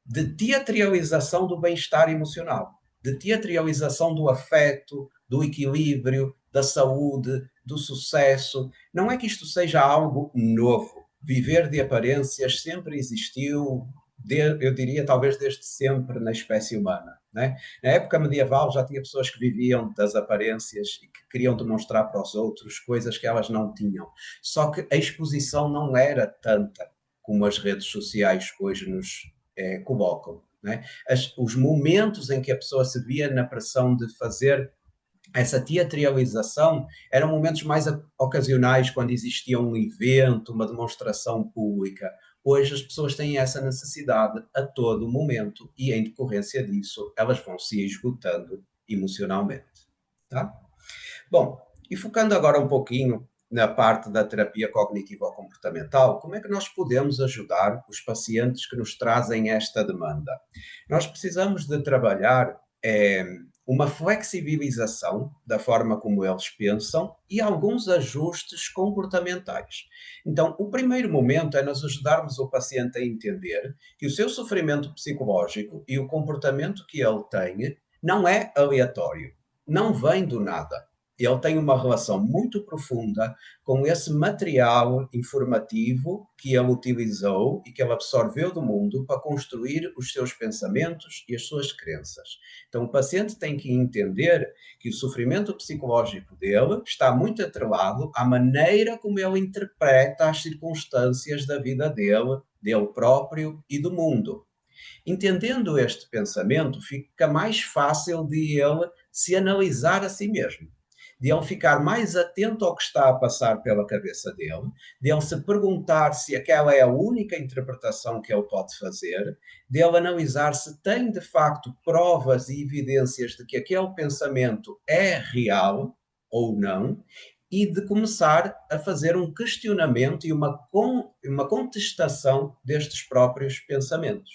de teatralização do bem-estar emocional, de teatralização do afeto, do equilíbrio, da saúde, do sucesso. Não é que isto seja algo novo. Viver de aparências sempre existiu, eu diria talvez desde sempre na espécie humana. Né? Na época medieval já tinha pessoas que viviam das aparências e que queriam demonstrar para os outros coisas que elas não tinham. Só que a exposição não era tanta como as redes sociais hoje nos colocam. Né? Os momentos em que a pessoa se via na pressão de fazer essa teatralização eram momentos mais ocasionais, quando existia um evento, uma demonstração pública. Hoje as pessoas têm essa necessidade a todo momento e, em decorrência disso, elas vão se esgotando emocionalmente. Tá? Bom, e focando agora um pouquinho na parte da terapia cognitivo-comportamental, como é que nós podemos ajudar os pacientes que nos trazem esta demanda? Nós precisamos de trabalhar uma flexibilização da forma como eles pensam e alguns ajustes comportamentais. Então, o primeiro momento é nós ajudarmos o paciente a entender que o seu sofrimento psicológico e o comportamento que ele tem não é aleatório, não vem do nada. Ele tem uma relação muito profunda com esse material informativo que ele utilizou e que ele absorveu do mundo para construir os seus pensamentos e as suas crenças. Então, o paciente tem que entender que o sofrimento psicológico dele está muito atrelado à maneira como ele interpreta as circunstâncias da vida dele próprio e do mundo. Entendendo este pensamento, fica mais fácil de ele se analisar a si mesmo, de ele ficar mais atento ao que está a passar pela cabeça dele, de ele se perguntar se aquela é a única interpretação que ele pode fazer, de ele analisar se tem de facto provas e evidências de que aquele pensamento é real ou não, e de começar a fazer um questionamento e uma contestação destes próprios pensamentos.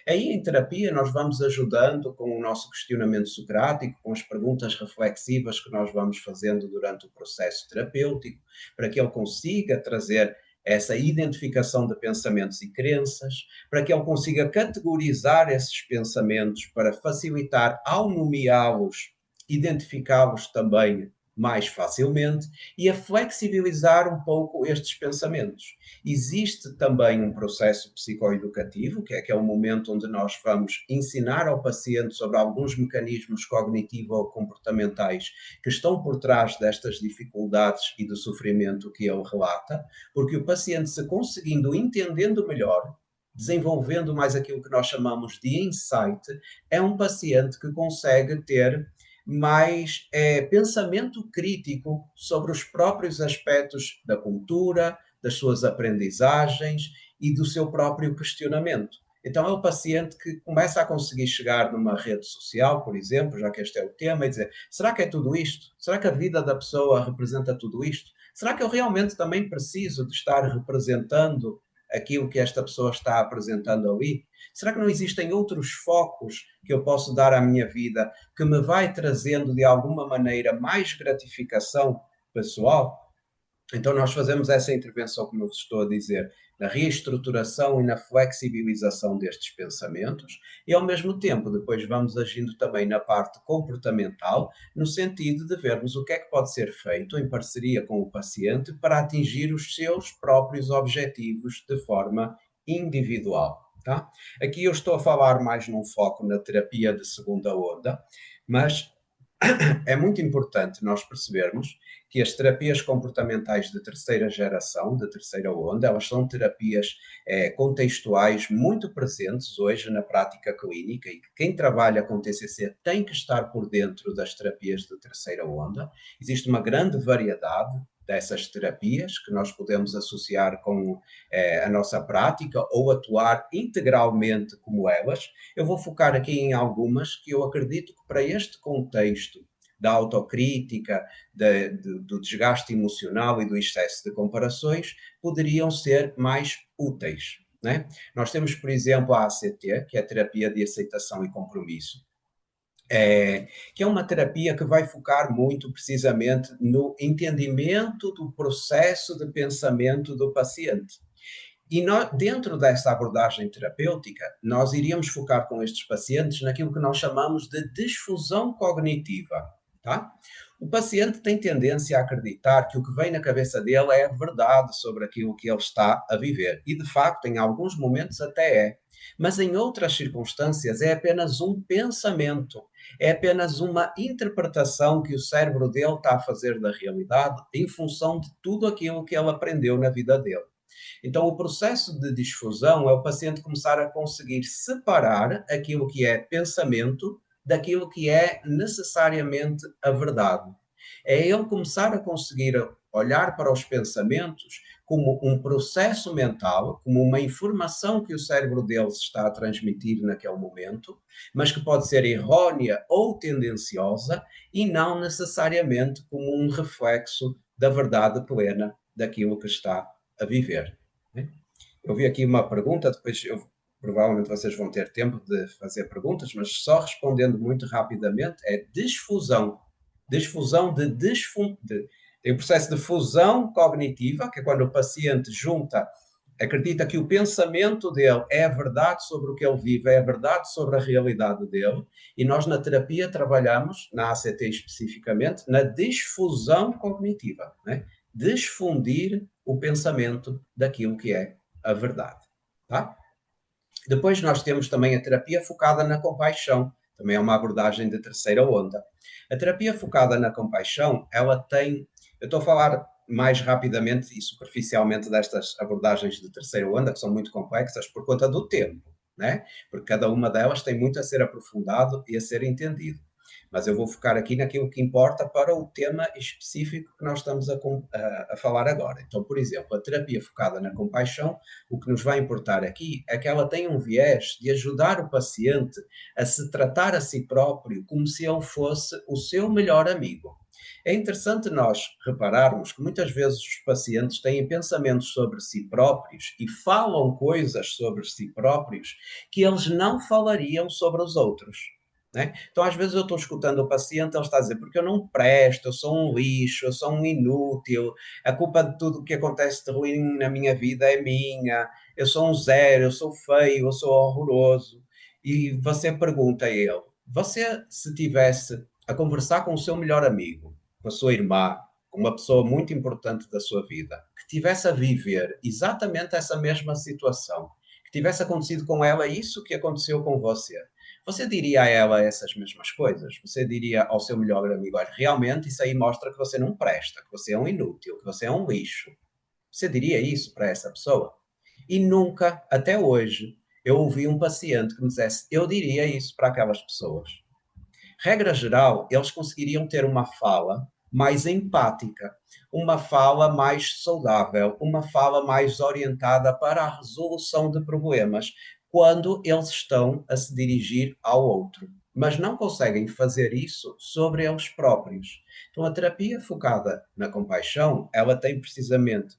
Aí, em terapia, nós vamos ajudando com o nosso questionamento socrático, com as perguntas reflexivas que nós vamos fazendo durante o processo terapêutico, para que ele consiga trazer essa identificação de pensamentos e crenças, para que ele consiga categorizar esses pensamentos para facilitar, ao nomeá-los, identificá-los também mais facilmente e a flexibilizar um pouco estes pensamentos. Existe também um processo psicoeducativo, que é aquele momento onde nós vamos ensinar ao paciente sobre alguns mecanismos cognitivo-comportamentais que estão por trás destas dificuldades e do sofrimento que ele relata, porque o paciente, se conseguindo, entendendo melhor, desenvolvendo mais aquilo que nós chamamos de insight, é um paciente que consegue ter mais pensamento crítico sobre os próprios aspectos da cultura, das suas aprendizagens e do seu próprio questionamento. Então é o paciente que começa a conseguir chegar numa rede social, por exemplo, já que este é o tema, e dizer, será que é tudo isto? Será que a vida da pessoa representa tudo isto? Será que eu realmente também preciso de estar representando aquilo que esta pessoa está apresentando ali? Será que não existem outros focos que eu posso dar à minha vida que me vai trazendo de alguma maneira mais gratificação pessoal? Então, nós fazemos essa intervenção, como eu vos estou a dizer, na reestruturação e na flexibilização destes pensamentos, e ao mesmo tempo, depois vamos agindo também na parte comportamental, no sentido de vermos o que é que pode ser feito em parceria com o paciente para atingir os seus próprios objetivos de forma individual. Tá? Aqui eu estou a falar mais num foco na terapia de segunda onda, mas é muito importante nós percebermos que as terapias comportamentais de terceira geração, de terceira onda, elas são terapias contextuais muito presentes hoje na prática clínica e que quem trabalha com TCC tem que estar por dentro das terapias de terceira onda. Existe uma grande variedade dessas terapias que nós podemos associar com a nossa prática ou atuar integralmente como elas. Eu vou focar aqui em algumas que eu acredito que para este contexto da autocrítica, do desgaste emocional e do excesso de comparações, poderiam ser mais úteis. Né? Nós temos, por exemplo, a ACT, que é a Terapia de Aceitação e Compromisso, que é uma terapia que vai focar muito precisamente no entendimento do processo de pensamento do paciente. E nós, dentro dessa abordagem terapêutica, nós iríamos focar com estes pacientes naquilo que nós chamamos de disfusão cognitiva. Tá? O paciente tem tendência a acreditar que o que vem na cabeça dele é verdade sobre aquilo que ele está a viver. E, de facto, em alguns momentos até é. Mas em outras circunstâncias é apenas um pensamento, é apenas uma interpretação que o cérebro dele está a fazer da realidade em função de tudo aquilo que ele aprendeu na vida dele. Então, o processo de difusão é o paciente começar a conseguir separar aquilo que é pensamento daquilo que é necessariamente a verdade. É ele começar a conseguir olhar para os pensamentos como um processo mental, como uma informação que o cérebro deles está a transmitir naquele momento, mas que pode ser errônea ou tendenciosa e não necessariamente como um reflexo da verdade plena daquilo que está a viver. Eu vi aqui uma pergunta, depois provavelmente vocês vão ter tempo de fazer perguntas, mas só respondendo muito rapidamente, é desfusão. Desfusão tem o processo de fusão cognitiva, que é quando o paciente acredita que o pensamento dele é a verdade sobre o que ele vive, é a verdade sobre a realidade dele, e nós na terapia trabalhamos, na ACT especificamente, na desfusão cognitiva, né? Desfundir o pensamento daquilo que é a verdade. Tá? Depois nós temos também a terapia focada na compaixão, também é uma abordagem de terceira onda. A terapia focada na compaixão, eu estou a falar mais rapidamente e superficialmente destas abordagens de terceira onda, que são muito complexas por conta do tempo, né? Porque cada uma delas tem muito a ser aprofundado e a ser entendido. Mas eu vou focar aqui naquilo que importa para o tema específico que nós estamos a falar agora. Então, por exemplo, a terapia focada na compaixão, o que nos vai importar aqui é que ela tem um viés de ajudar o paciente a se tratar a si próprio como se ele fosse o seu melhor amigo. É interessante nós repararmos que muitas vezes os pacientes têm pensamentos sobre si próprios e falam coisas sobre si próprios que eles não falariam sobre os outros. Né? Então, às vezes, eu estou escutando o paciente, ele está a dizer, porque eu não presto, eu sou um lixo, eu sou um inútil, a culpa de tudo o que acontece de ruim na minha vida é minha, eu sou um zero, eu sou feio, eu sou horroroso. E você pergunta a ele, você se tivesse a conversar com o seu melhor amigo, com a sua irmã, com uma pessoa muito importante da sua vida, que tivesse a viver exatamente essa mesma situação, que tivesse acontecido com ela isso que aconteceu com você, você diria a ela essas mesmas coisas? Você diria ao seu melhor amigo, olha, realmente isso aí mostra que você não presta, que você é um inútil, que você é um lixo. Você diria isso para essa pessoa? E nunca, até hoje, eu ouvi um paciente que me dissesse, eu diria isso para aquelas pessoas. Regra geral, eles conseguiriam ter uma fala mais empática, uma fala mais saudável, uma fala mais orientada para a resolução de problemas, quando eles estão a se dirigir ao outro, mas não conseguem fazer isso sobre eles próprios. Então, a terapia focada na compaixão, ela tem precisamente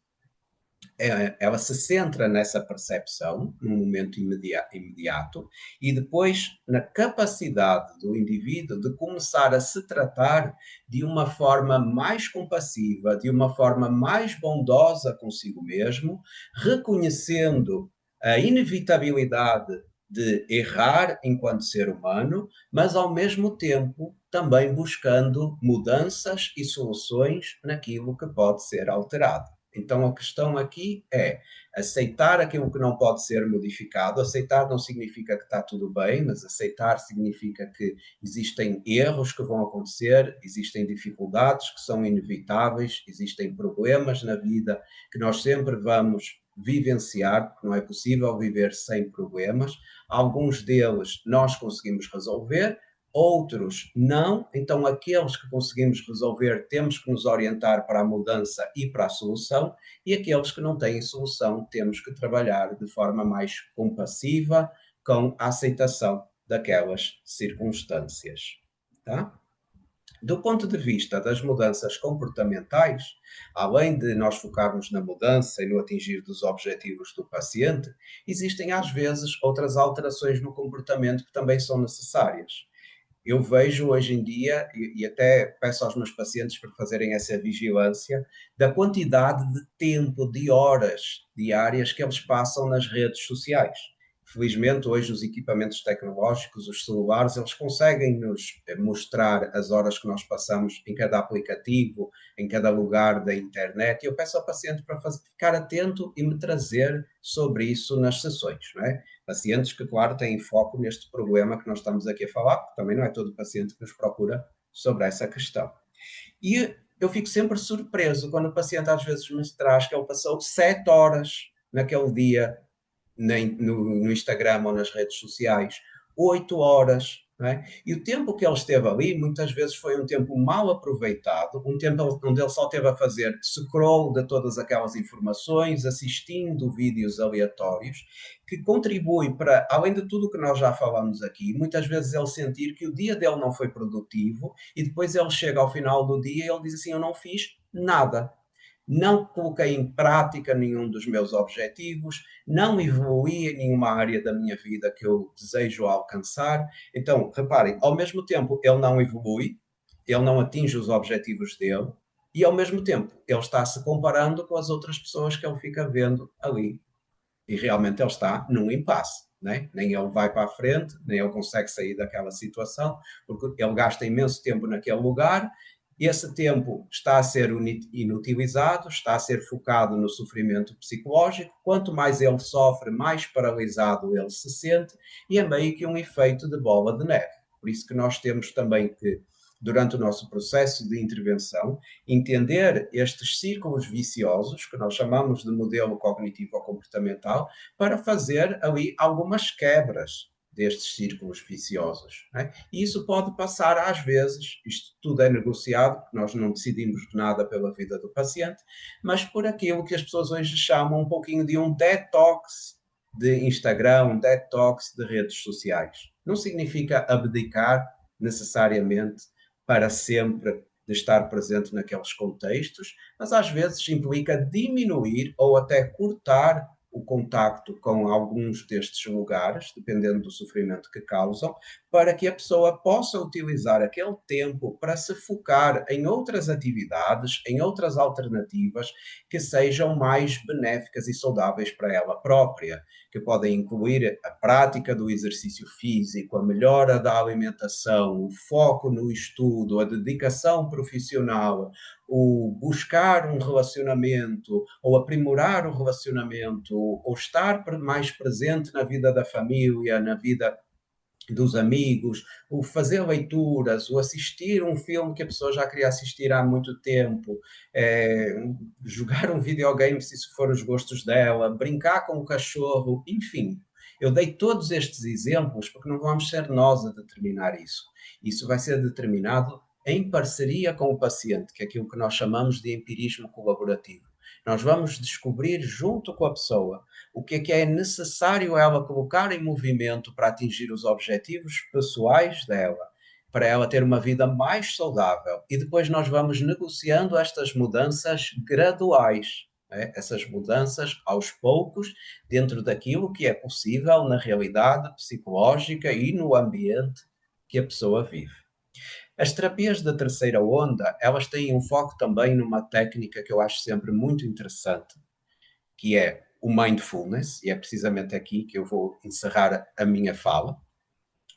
ela se centra nessa percepção, no momento imediato, e depois na capacidade do indivíduo de começar a se tratar de uma forma mais compassiva, de uma forma mais bondosa consigo mesmo, reconhecendo a inevitabilidade de errar enquanto ser humano, mas ao mesmo tempo também buscando mudanças e soluções naquilo que pode ser alterado. Então, a questão aqui é aceitar aquilo que não pode ser modificado. Aceitar não significa que está tudo bem, mas aceitar significa que existem erros que vão acontecer, existem dificuldades que são inevitáveis, existem problemas na vida que nós sempre vamos vivenciar, porque não é possível viver sem problemas. Alguns deles nós conseguimos resolver, outros não. Então, aqueles que conseguimos resolver, temos que nos orientar para a mudança e para a solução, e aqueles que não têm solução, temos que trabalhar de forma mais compassiva, com a aceitação daquelas circunstâncias. Tá? Do ponto de vista das mudanças comportamentais, além de nós focarmos na mudança e no atingir dos objetivos do paciente, existem às vezes outras alterações no comportamento que também são necessárias. Eu vejo hoje em dia, e até peço aos meus pacientes para fazerem essa vigilância, da quantidade de tempo, de horas diárias que eles passam nas redes sociais. Felizmente, hoje os equipamentos tecnológicos, os celulares, eles conseguem nos mostrar as horas que nós passamos em cada aplicativo, em cada lugar da internet, e eu peço ao paciente para ficar atento e me trazer sobre isso nas sessões, não é? Pacientes que, claro, têm foco neste problema que nós estamos aqui a falar, porque também não é todo paciente que nos procura sobre essa questão. E eu fico sempre surpreso quando o paciente às vezes me traz que ele passou 7 horas naquele dia no Instagram ou nas redes sociais, 8 horas, não é? E o tempo que ele esteve ali, muitas vezes foi um tempo mal aproveitado, um tempo onde ele só teve a fazer scroll de todas aquelas informações, assistindo vídeos aleatórios, que contribui para, além de tudo o que nós já falamos aqui, muitas vezes ele sentir que o dia dele não foi produtivo e depois ele chega ao final do dia e ele diz assim, eu não fiz nada. Não coloquei em prática nenhum dos meus objetivos, não evoluí em nenhuma área da minha vida que eu desejo alcançar. Então, reparem, ao mesmo tempo ele não evolui, ele não atinge os objetivos dele, e ao mesmo tempo ele está se comparando com as outras pessoas que ele fica vendo ali. E realmente ele está num impasse. Né? Nem ele vai para a frente, nem ele consegue sair daquela situação, porque ele gasta imenso tempo naquele lugar. Esse tempo está a ser inutilizado, está a ser focado no sofrimento psicológico. Quanto mais ele sofre, mais paralisado ele se sente, e é meio que um efeito de bola de neve. Por isso que nós temos também que, durante o nosso processo de intervenção, entender estes círculos viciosos, que nós chamamos de modelo cognitivo-comportamental, para fazer ali algumas quebras destes círculos viciosos. Né? E isso pode passar às vezes, isto tudo é negociado, porque nós não decidimos nada pela vida do paciente, mas por aquilo que as pessoas hoje chamam um pouquinho de um detox de Instagram, um detox de redes sociais. Não significa abdicar necessariamente para sempre de estar presente naqueles contextos, mas às vezes implica diminuir ou até cortar o contacto com alguns destes lugares, dependendo do sofrimento que causam, para que a pessoa possa utilizar aquele tempo para se focar em outras atividades, em outras alternativas que sejam mais benéficas e saudáveis para ela própria, que podem incluir a prática do exercício físico, a melhora da alimentação, o foco no estudo, a dedicação profissional, o buscar um relacionamento, ou aprimorar o relacionamento, ou estar mais presente na vida da família, na vida dos amigos, o fazer leituras, o assistir um filme que a pessoa já queria assistir há muito tempo, jogar um videogame se isso for os gostos dela, brincar com o cachorro, enfim. Eu dei todos estes exemplos porque não vamos ser nós a determinar isso. Isso vai ser determinado em parceria com o paciente, que é aquilo que nós chamamos de empirismo colaborativo. Nós vamos descobrir junto com a pessoa o que é necessário ela colocar em movimento para atingir os objetivos pessoais dela, para ela ter uma vida mais saudável. E depois nós vamos negociando estas mudanças graduais, né? Essas mudanças aos poucos, dentro daquilo que é possível na realidade psicológica e no ambiente que a pessoa vive. As terapias da terceira onda, elas têm um foco também numa técnica que eu acho sempre muito interessante, que é o mindfulness, e é precisamente aqui que eu vou encerrar a minha fala.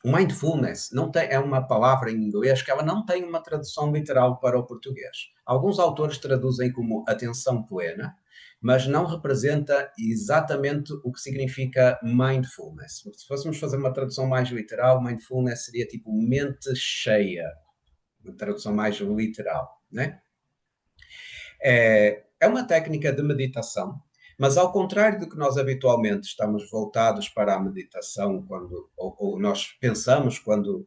O mindfulness não tem, é uma palavra em inglês que ela não tem uma tradução literal para o português. Alguns autores traduzem como atenção plena, mas não representa exatamente o que significa mindfulness. Se fôssemos fazer uma tradução mais literal, mindfulness seria tipo mente cheia, uma tradução mais literal, né? É uma técnica de meditação, mas ao contrário do que nós habitualmente estamos voltados para a meditação, ou nós pensamos quando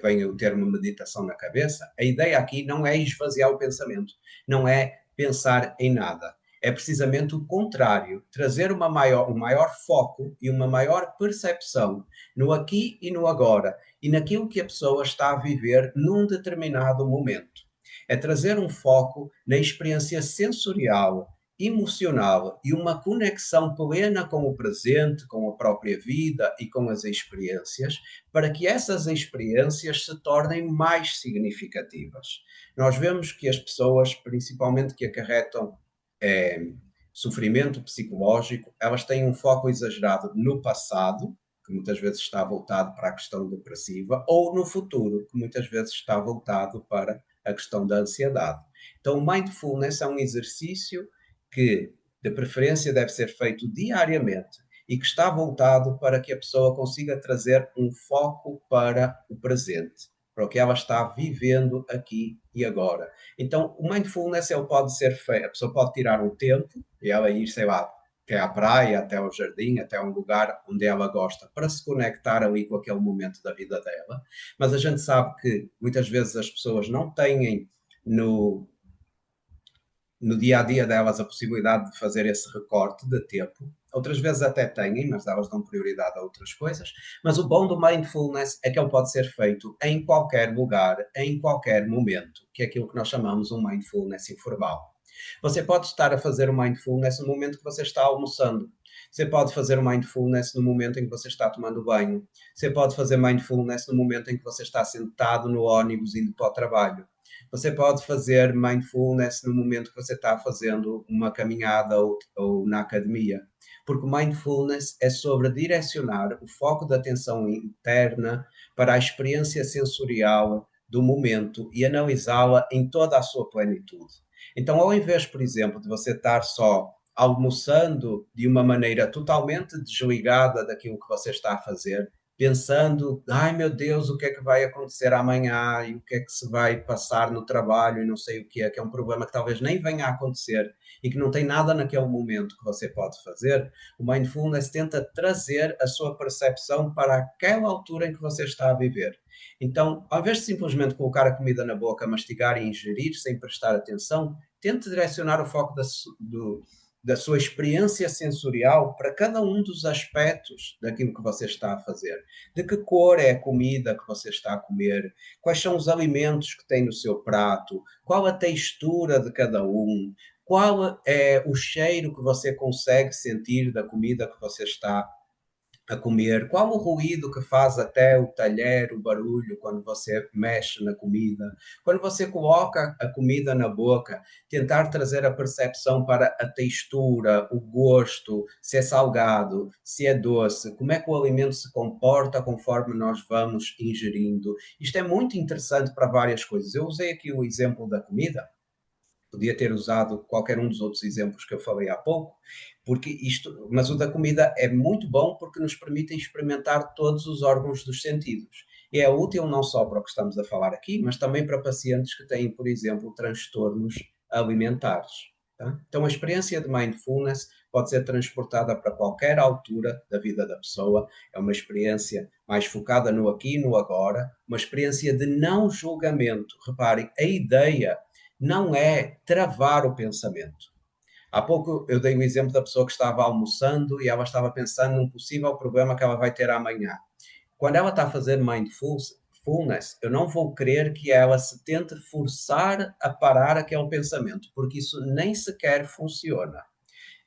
vem o termo meditação na cabeça, a ideia aqui não é esvaziar o pensamento, não é pensar em nada. É precisamente o contrário, trazer um maior foco e uma maior percepção no aqui e no agora, e naquilo que a pessoa está a viver num determinado momento. É trazer um foco na experiência sensorial, emocional e uma conexão plena com o presente, com a própria vida e com as experiências, para que essas experiências se tornem mais significativas. Nós vemos que as pessoas, principalmente que acarretam sofrimento psicológico, elas têm um foco exagerado no passado, que muitas vezes está voltado para a questão depressiva, ou no futuro, que muitas vezes está voltado para a questão da ansiedade. Então, o mindfulness é um exercício que, de preferência, deve ser feito diariamente e que está voltado para que a pessoa consiga trazer um foco para o presente, para o que ela está vivendo aqui e agora. Então, o mindfulness ele pode ser feito, a pessoa pode tirar um tempo e ela ir, sei lá, até à praia, até ao jardim, até um lugar onde ela gosta, para se conectar ali com aquele momento da vida dela. Mas a gente sabe que muitas vezes as pessoas não têm no dia a dia delas a possibilidade de fazer esse recorte de tempo. Outras vezes até têm, mas elas dão prioridade a outras coisas. Mas o bom do mindfulness é que ele pode ser feito em qualquer lugar, em qualquer momento, que é aquilo que nós chamamos um mindfulness informal. Você pode estar a fazer o mindfulness no momento que você está almoçando. Você pode fazer o mindfulness no momento em que você está tomando banho. Você pode fazer mindfulness no momento em que você está sentado no ônibus indo para o trabalho. Você pode fazer mindfulness no momento que você está fazendo uma caminhada ou na academia. Porque mindfulness é sobre direcionar o foco da atenção interna para a experiência sensorial do momento e analisá-la em toda a sua plenitude. Então, ao invés, por exemplo, de você estar só almoçando de uma maneira totalmente desligada daquilo que você está a fazer, pensando, ai meu Deus, o que é que vai acontecer amanhã e o que é que se vai passar no trabalho e não sei o que é um problema que talvez nem venha a acontecer e que não tem nada naquele momento que você pode fazer, o mindfulness tenta trazer a sua percepção para aquela altura em que você está a viver. Então, ao invés de simplesmente colocar a comida na boca, mastigar e ingerir sem prestar atenção, tente direcionar o foco da sua experiência sensorial para cada um dos aspectos daquilo que você está a fazer. De que cor é a comida que você está a comer? Quais são os alimentos que tem no seu prato? Qual a textura de cada um? Qual é o cheiro que você consegue sentir da comida que você está a comer? Qual o ruído que faz até o talher, o barulho, quando você mexe na comida? Quando você coloca a comida na boca, tentar trazer a percepção para a textura, o gosto, se é salgado, se é doce, como é que o alimento se comporta conforme nós vamos ingerindo. Isto é muito interessante para várias coisas. Eu usei aqui o exemplo da comida, podia ter usado qualquer um dos outros exemplos que eu falei há pouco, mas o da comida é muito bom porque nos permite experimentar todos os órgãos dos sentidos. E é útil não só para o que estamos a falar aqui, mas também para pacientes que têm, por exemplo, transtornos alimentares. Tá? Então, a experiência de mindfulness pode ser transportada para qualquer altura da vida da pessoa. É uma experiência mais focada no aqui e no agora, uma experiência de não julgamento. Reparem, a ideia não é travar o pensamento. Há pouco eu dei o exemplo da pessoa que estava almoçando e ela estava pensando num possível problema que ela vai ter amanhã. Quando ela está a fazer mindfulness, eu não vou querer que ela se tente forçar a parar aquele pensamento, porque isso nem sequer funciona.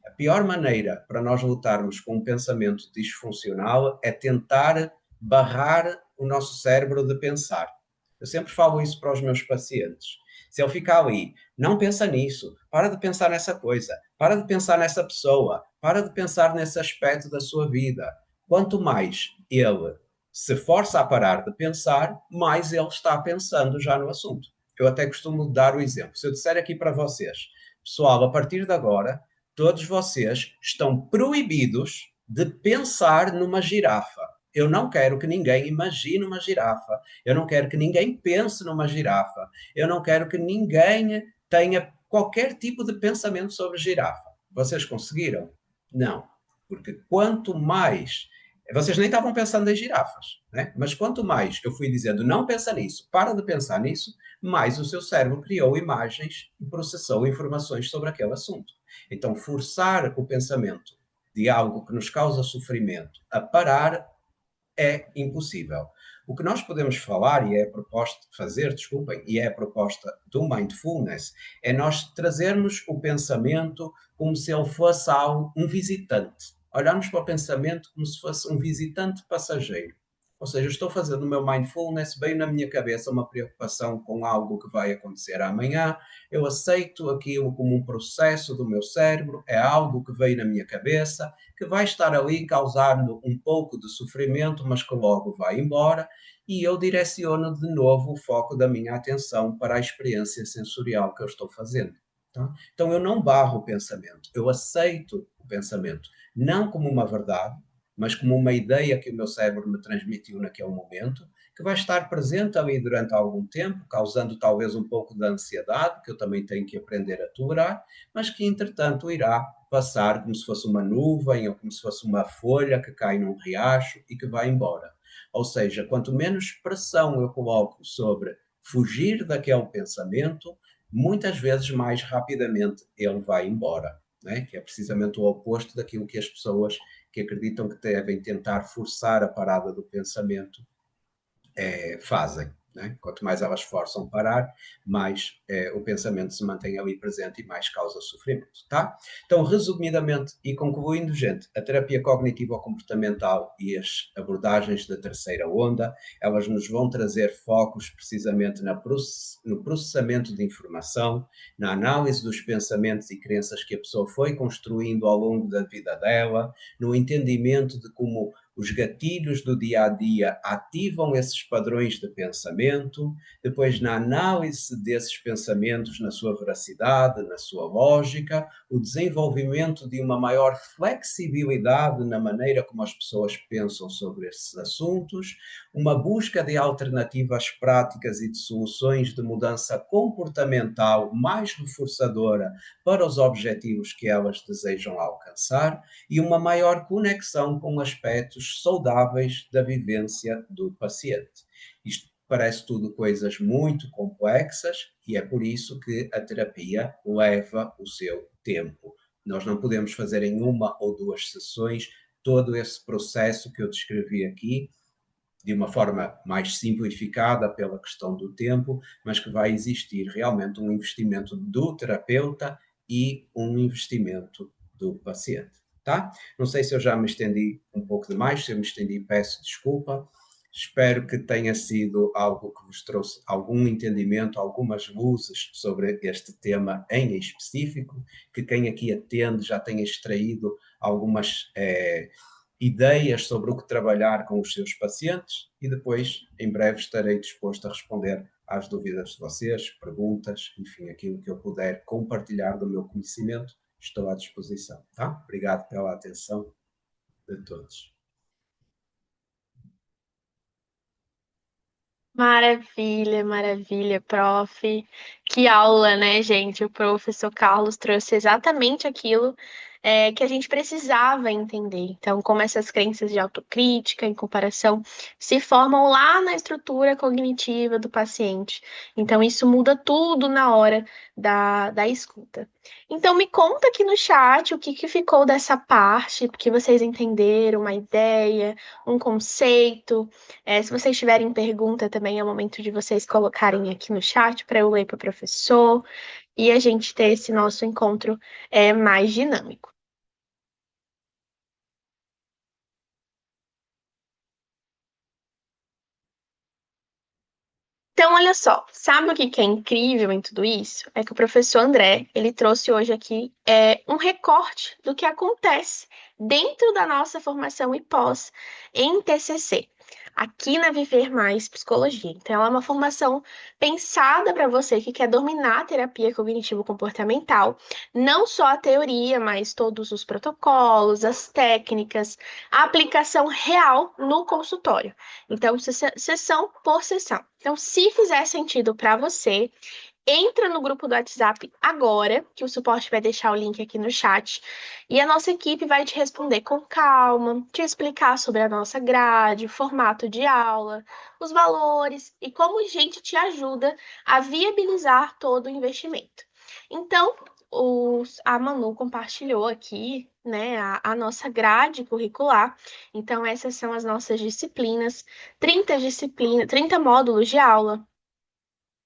A pior maneira para nós lutarmos com um pensamento disfuncional é tentar barrar o nosso cérebro de pensar. Eu sempre falo isso para os meus pacientes. Se ele ficar ali, não pensa nisso, para de pensar nessa coisa, para de pensar nessa pessoa, para de pensar nesse aspecto da sua vida. Quanto mais ele se força a parar de pensar, mais ele está pensando já no assunto. Eu até costumo dar o exemplo. Se eu disser aqui para vocês, pessoal, a partir de agora, todos vocês estão proibidos de pensar numa girafa. Eu não quero que ninguém imagine uma girafa. Eu não quero que ninguém pense numa girafa. Eu não quero que ninguém tenha qualquer tipo de pensamento sobre girafa. Vocês conseguiram? Não. Porque quanto mais. Vocês nem estavam pensando em girafas, né? Mas quanto mais eu fui dizendo não pensa nisso, para de pensar nisso, mais o seu cérebro criou imagens e processou informações sobre aquele assunto. Então, forçar o pensamento de algo que nos causa sofrimento a parar é impossível. O que nós podemos falar, e é a proposta de fazer, desculpem, e é a proposta do mindfulness, é nós trazermos o pensamento como se ele fosse algo, um visitante. Olharmos para o pensamento como se fosse um visitante passageiro. Ou seja, eu estou fazendo o meu mindfulness, veio na minha cabeça uma preocupação com algo que vai acontecer amanhã, eu aceito aquilo como um processo do meu cérebro, é algo que veio na minha cabeça, que vai estar ali causando um pouco de sofrimento, mas que logo vai embora, e eu direciono de novo o foco da minha atenção para a experiência sensorial que eu estou fazendo. Tá? Então eu não barro o pensamento, eu aceito o pensamento, não como uma verdade, mas como uma ideia que o meu cérebro me transmitiu naquele momento, que vai estar presente ali durante algum tempo, causando talvez um pouco de ansiedade, que eu também tenho que aprender a tolerar, mas que entretanto irá passar como se fosse uma nuvem ou como se fosse uma folha que cai num riacho e que vai embora. Ou seja, quanto menos pressão eu coloco sobre fugir daquele pensamento, muitas vezes mais rapidamente ele vai embora, né? Que é precisamente o oposto daquilo que as pessoas que acreditam que devem tentar forçar a parada do pensamento fazem. Né? Quanto mais elas forçam parar, mais o pensamento se mantém ali presente e mais causa sofrimento. Tá? Então, resumidamente e concluindo, gente, a terapia cognitivo-comportamental e as abordagens da terceira onda, elas nos vão trazer focos precisamente no processamento de informação, na análise dos pensamentos e crenças que a pessoa foi construindo ao longo da vida dela, no entendimento de como os gatilhos do dia a dia ativam esses padrões de pensamento, depois na análise desses pensamentos, na sua veracidade, na sua lógica, o desenvolvimento de uma maior flexibilidade na maneira como as pessoas pensam sobre esses assuntos, uma busca de alternativas práticas e de soluções de mudança comportamental mais reforçadora para os objetivos que elas desejam alcançar e uma maior conexão com aspectos saudáveis da vivência do paciente. Isto parece tudo coisas muito complexas e é por isso que a terapia leva o seu tempo. Nós não podemos fazer em uma ou duas sessões todo esse processo que eu descrevi aqui, de uma forma mais simplificada pela questão do tempo, mas que vai existir realmente um investimento do terapeuta e um investimento do paciente. Tá? Não sei se eu já me estendi um pouco demais, se eu me estendi, peço desculpa. Espero que tenha sido algo que vos trouxe algum entendimento, algumas luzes sobre este tema em específico, que quem aqui atende já tenha extraído algumas ideias sobre o que trabalhar com os seus pacientes e depois, em breve, estarei disposto a responder às dúvidas de vocês, perguntas, enfim, aquilo que eu puder compartilhar do meu conhecimento, estou à disposição, tá? Obrigado pela atenção de todos. Maravilha, maravilha, prof. Que aula, né, gente? O professor Carlos trouxe exatamente aquilo que a gente precisava entender. Então, como essas crenças de autocrítica, em comparação, se formam lá na estrutura cognitiva do paciente. Então, isso muda tudo na hora da escuta. Então me conta aqui no chat o que que ficou dessa parte, porque vocês entenderam uma ideia, um conceito. Se vocês tiverem pergunta também é o momento de vocês colocarem aqui no chat para eu ler para o professor e a gente ter esse nosso encontro mais dinâmico. Então, olha só, sabe o que que é incrível em tudo isso? É que o professor André, ele trouxe hoje aqui um recorte do que acontece dentro da nossa formação e pós em TCC, aqui na Viver Mais Psicologia. Então, ela é uma formação pensada para você que quer dominar a terapia cognitivo-comportamental, não só a teoria, mas todos os protocolos, as técnicas, a aplicação real no consultório. Então, sessão por sessão. Então, se fizer sentido para você, entra no grupo do WhatsApp agora, que o suporte vai deixar o link aqui no chat, e a nossa equipe vai te responder com calma, te explicar sobre a nossa grade, formato de aula, os valores e como a gente te ajuda a viabilizar todo o investimento. Então, a Manu compartilhou aqui, né, a nossa grade curricular. Então, essas são as nossas disciplinas, 30 módulos de aula.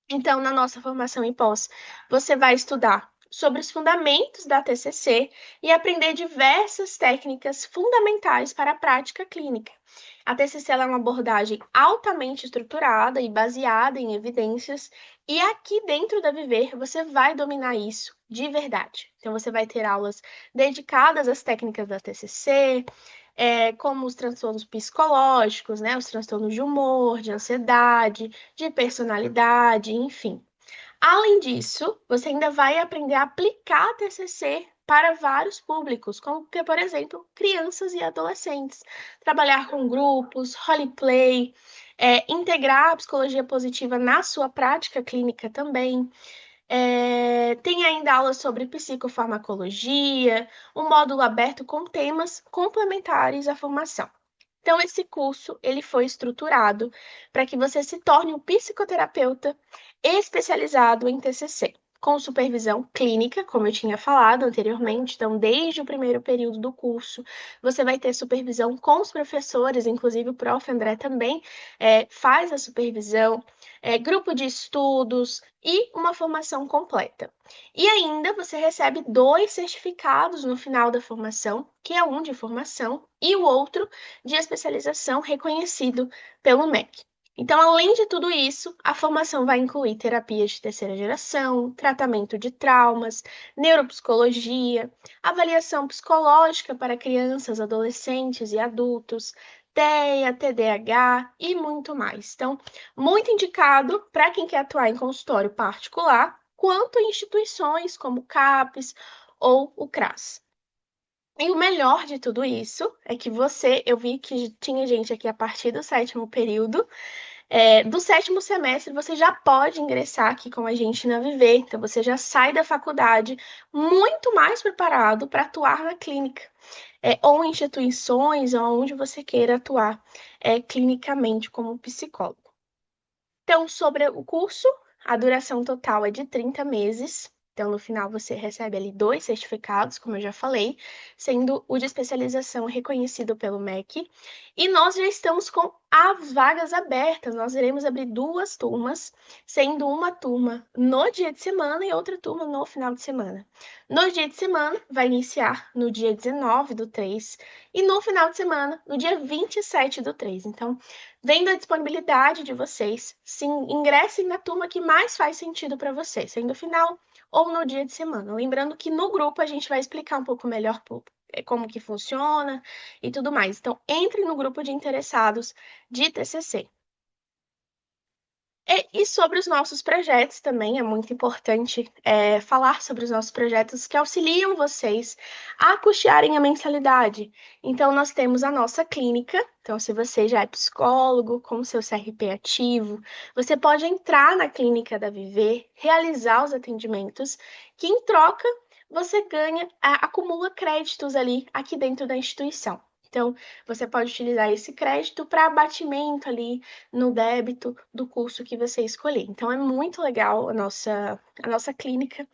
Então, na nossa formação em pós, você vai estudar sobre os fundamentos da TCC e aprender diversas técnicas fundamentais para a prática clínica. A TCC é uma abordagem altamente estruturada e baseada em evidências, e aqui dentro da Viver você vai dominar isso de verdade. Então, você vai ter aulas dedicadas às técnicas da TCC, como os transtornos psicológicos, né, os transtornos de humor, de ansiedade, de personalidade, enfim. Além disso, você ainda vai aprender a aplicar a TCC para vários públicos, como, por exemplo, crianças e adolescentes. Trabalhar com grupos, roleplay, integrar a psicologia positiva na sua prática clínica também. Tem ainda aulas sobre psicofarmacologia, um módulo aberto com temas complementares à formação. Então, esse curso ele foi estruturado para que você se torne um psicoterapeuta especializado em TCC, com supervisão clínica, como eu tinha falado anteriormente. Então, desde o primeiro período do curso, você vai ter supervisão com os professores, inclusive o prof. André também faz a supervisão, grupo de estudos e uma formação completa. E ainda você recebe 2 certificados no final da formação, que é um de formação e o outro de especialização reconhecido pelo MEC. Então, além de tudo isso, a formação vai incluir terapias de terceira geração, tratamento de traumas, neuropsicologia, avaliação psicológica para crianças, adolescentes e adultos, TEA, TDAH e muito mais. Então, muito indicado para quem quer atuar em consultório particular, quanto em instituições como o CAPES ou o CRAS. E o melhor de tudo isso é que eu vi que tinha gente aqui a partir do 7º período, do 7º semestre você já pode ingressar aqui com a gente na Viver, então você já sai da faculdade muito mais preparado para atuar na clínica, ou em instituições, ou onde você queira atuar clinicamente como psicólogo. Então, sobre o curso, a duração total é de 30 meses. Então, no final, você recebe ali 2 certificados, como eu já falei, sendo o de especialização reconhecido pelo MEC. E nós já estamos com as vagas abertas. Nós iremos abrir 2 turmas, sendo uma turma no dia de semana e outra turma no final de semana. No dia de semana, vai iniciar no dia 19 do 3 e no final de semana, no dia 27 do 3. Então, vendo a disponibilidade de vocês, sim, ingressem na turma que mais faz sentido para vocês, sendo no final ou no dia de semana. Lembrando que no grupo a gente vai explicar um pouco melhor como que funciona e tudo mais. Então, entre no grupo de interessados de TCC. E sobre os nossos projetos também, é muito importante falar sobre os nossos projetos que auxiliam vocês a custearem a mensalidade. Então, nós temos a nossa clínica. Então, se você já é psicólogo, com seu CRP ativo, você pode entrar na clínica da Viver, realizar os atendimentos, que em troca você ganha, acumula créditos ali, aqui dentro da instituição. Então, você pode utilizar esse crédito para abatimento ali no débito do curso que você escolher. Então, é muito legal a nossa clínica.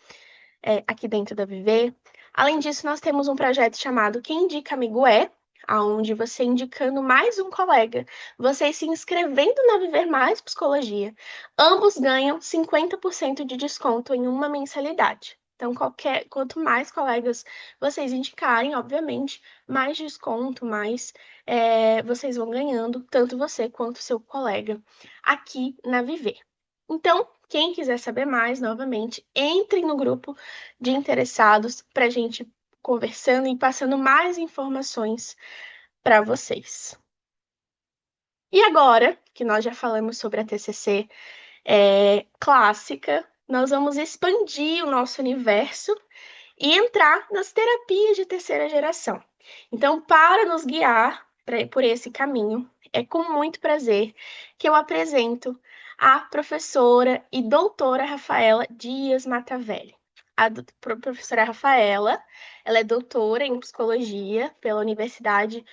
aqui dentro da Viver. Além disso, nós temos um projeto chamado Quem Indica Amigo É, aonde você indicando mais um colega, você se inscrevendo na Viver Mais Psicologia, ambos ganham 50% de desconto em uma mensalidade. Então, quanto mais colegas vocês indicarem, obviamente, mais desconto, mais vocês vão ganhando, tanto você quanto seu colega aqui na Viver. Então, quem quiser saber mais, novamente, entre no grupo de interessados para a gente conversando e passando mais informações para vocês. E agora, que nós já falamos sobre a TCC clássica, nós vamos expandir o nosso universo e entrar nas terapias de terceira geração. Então, para nos guiar por esse caminho, é com muito prazer que eu apresento a professora e doutora Rafaela Dias Matavelli. Professora Rafaela, ela é doutora em psicologia pela Universidade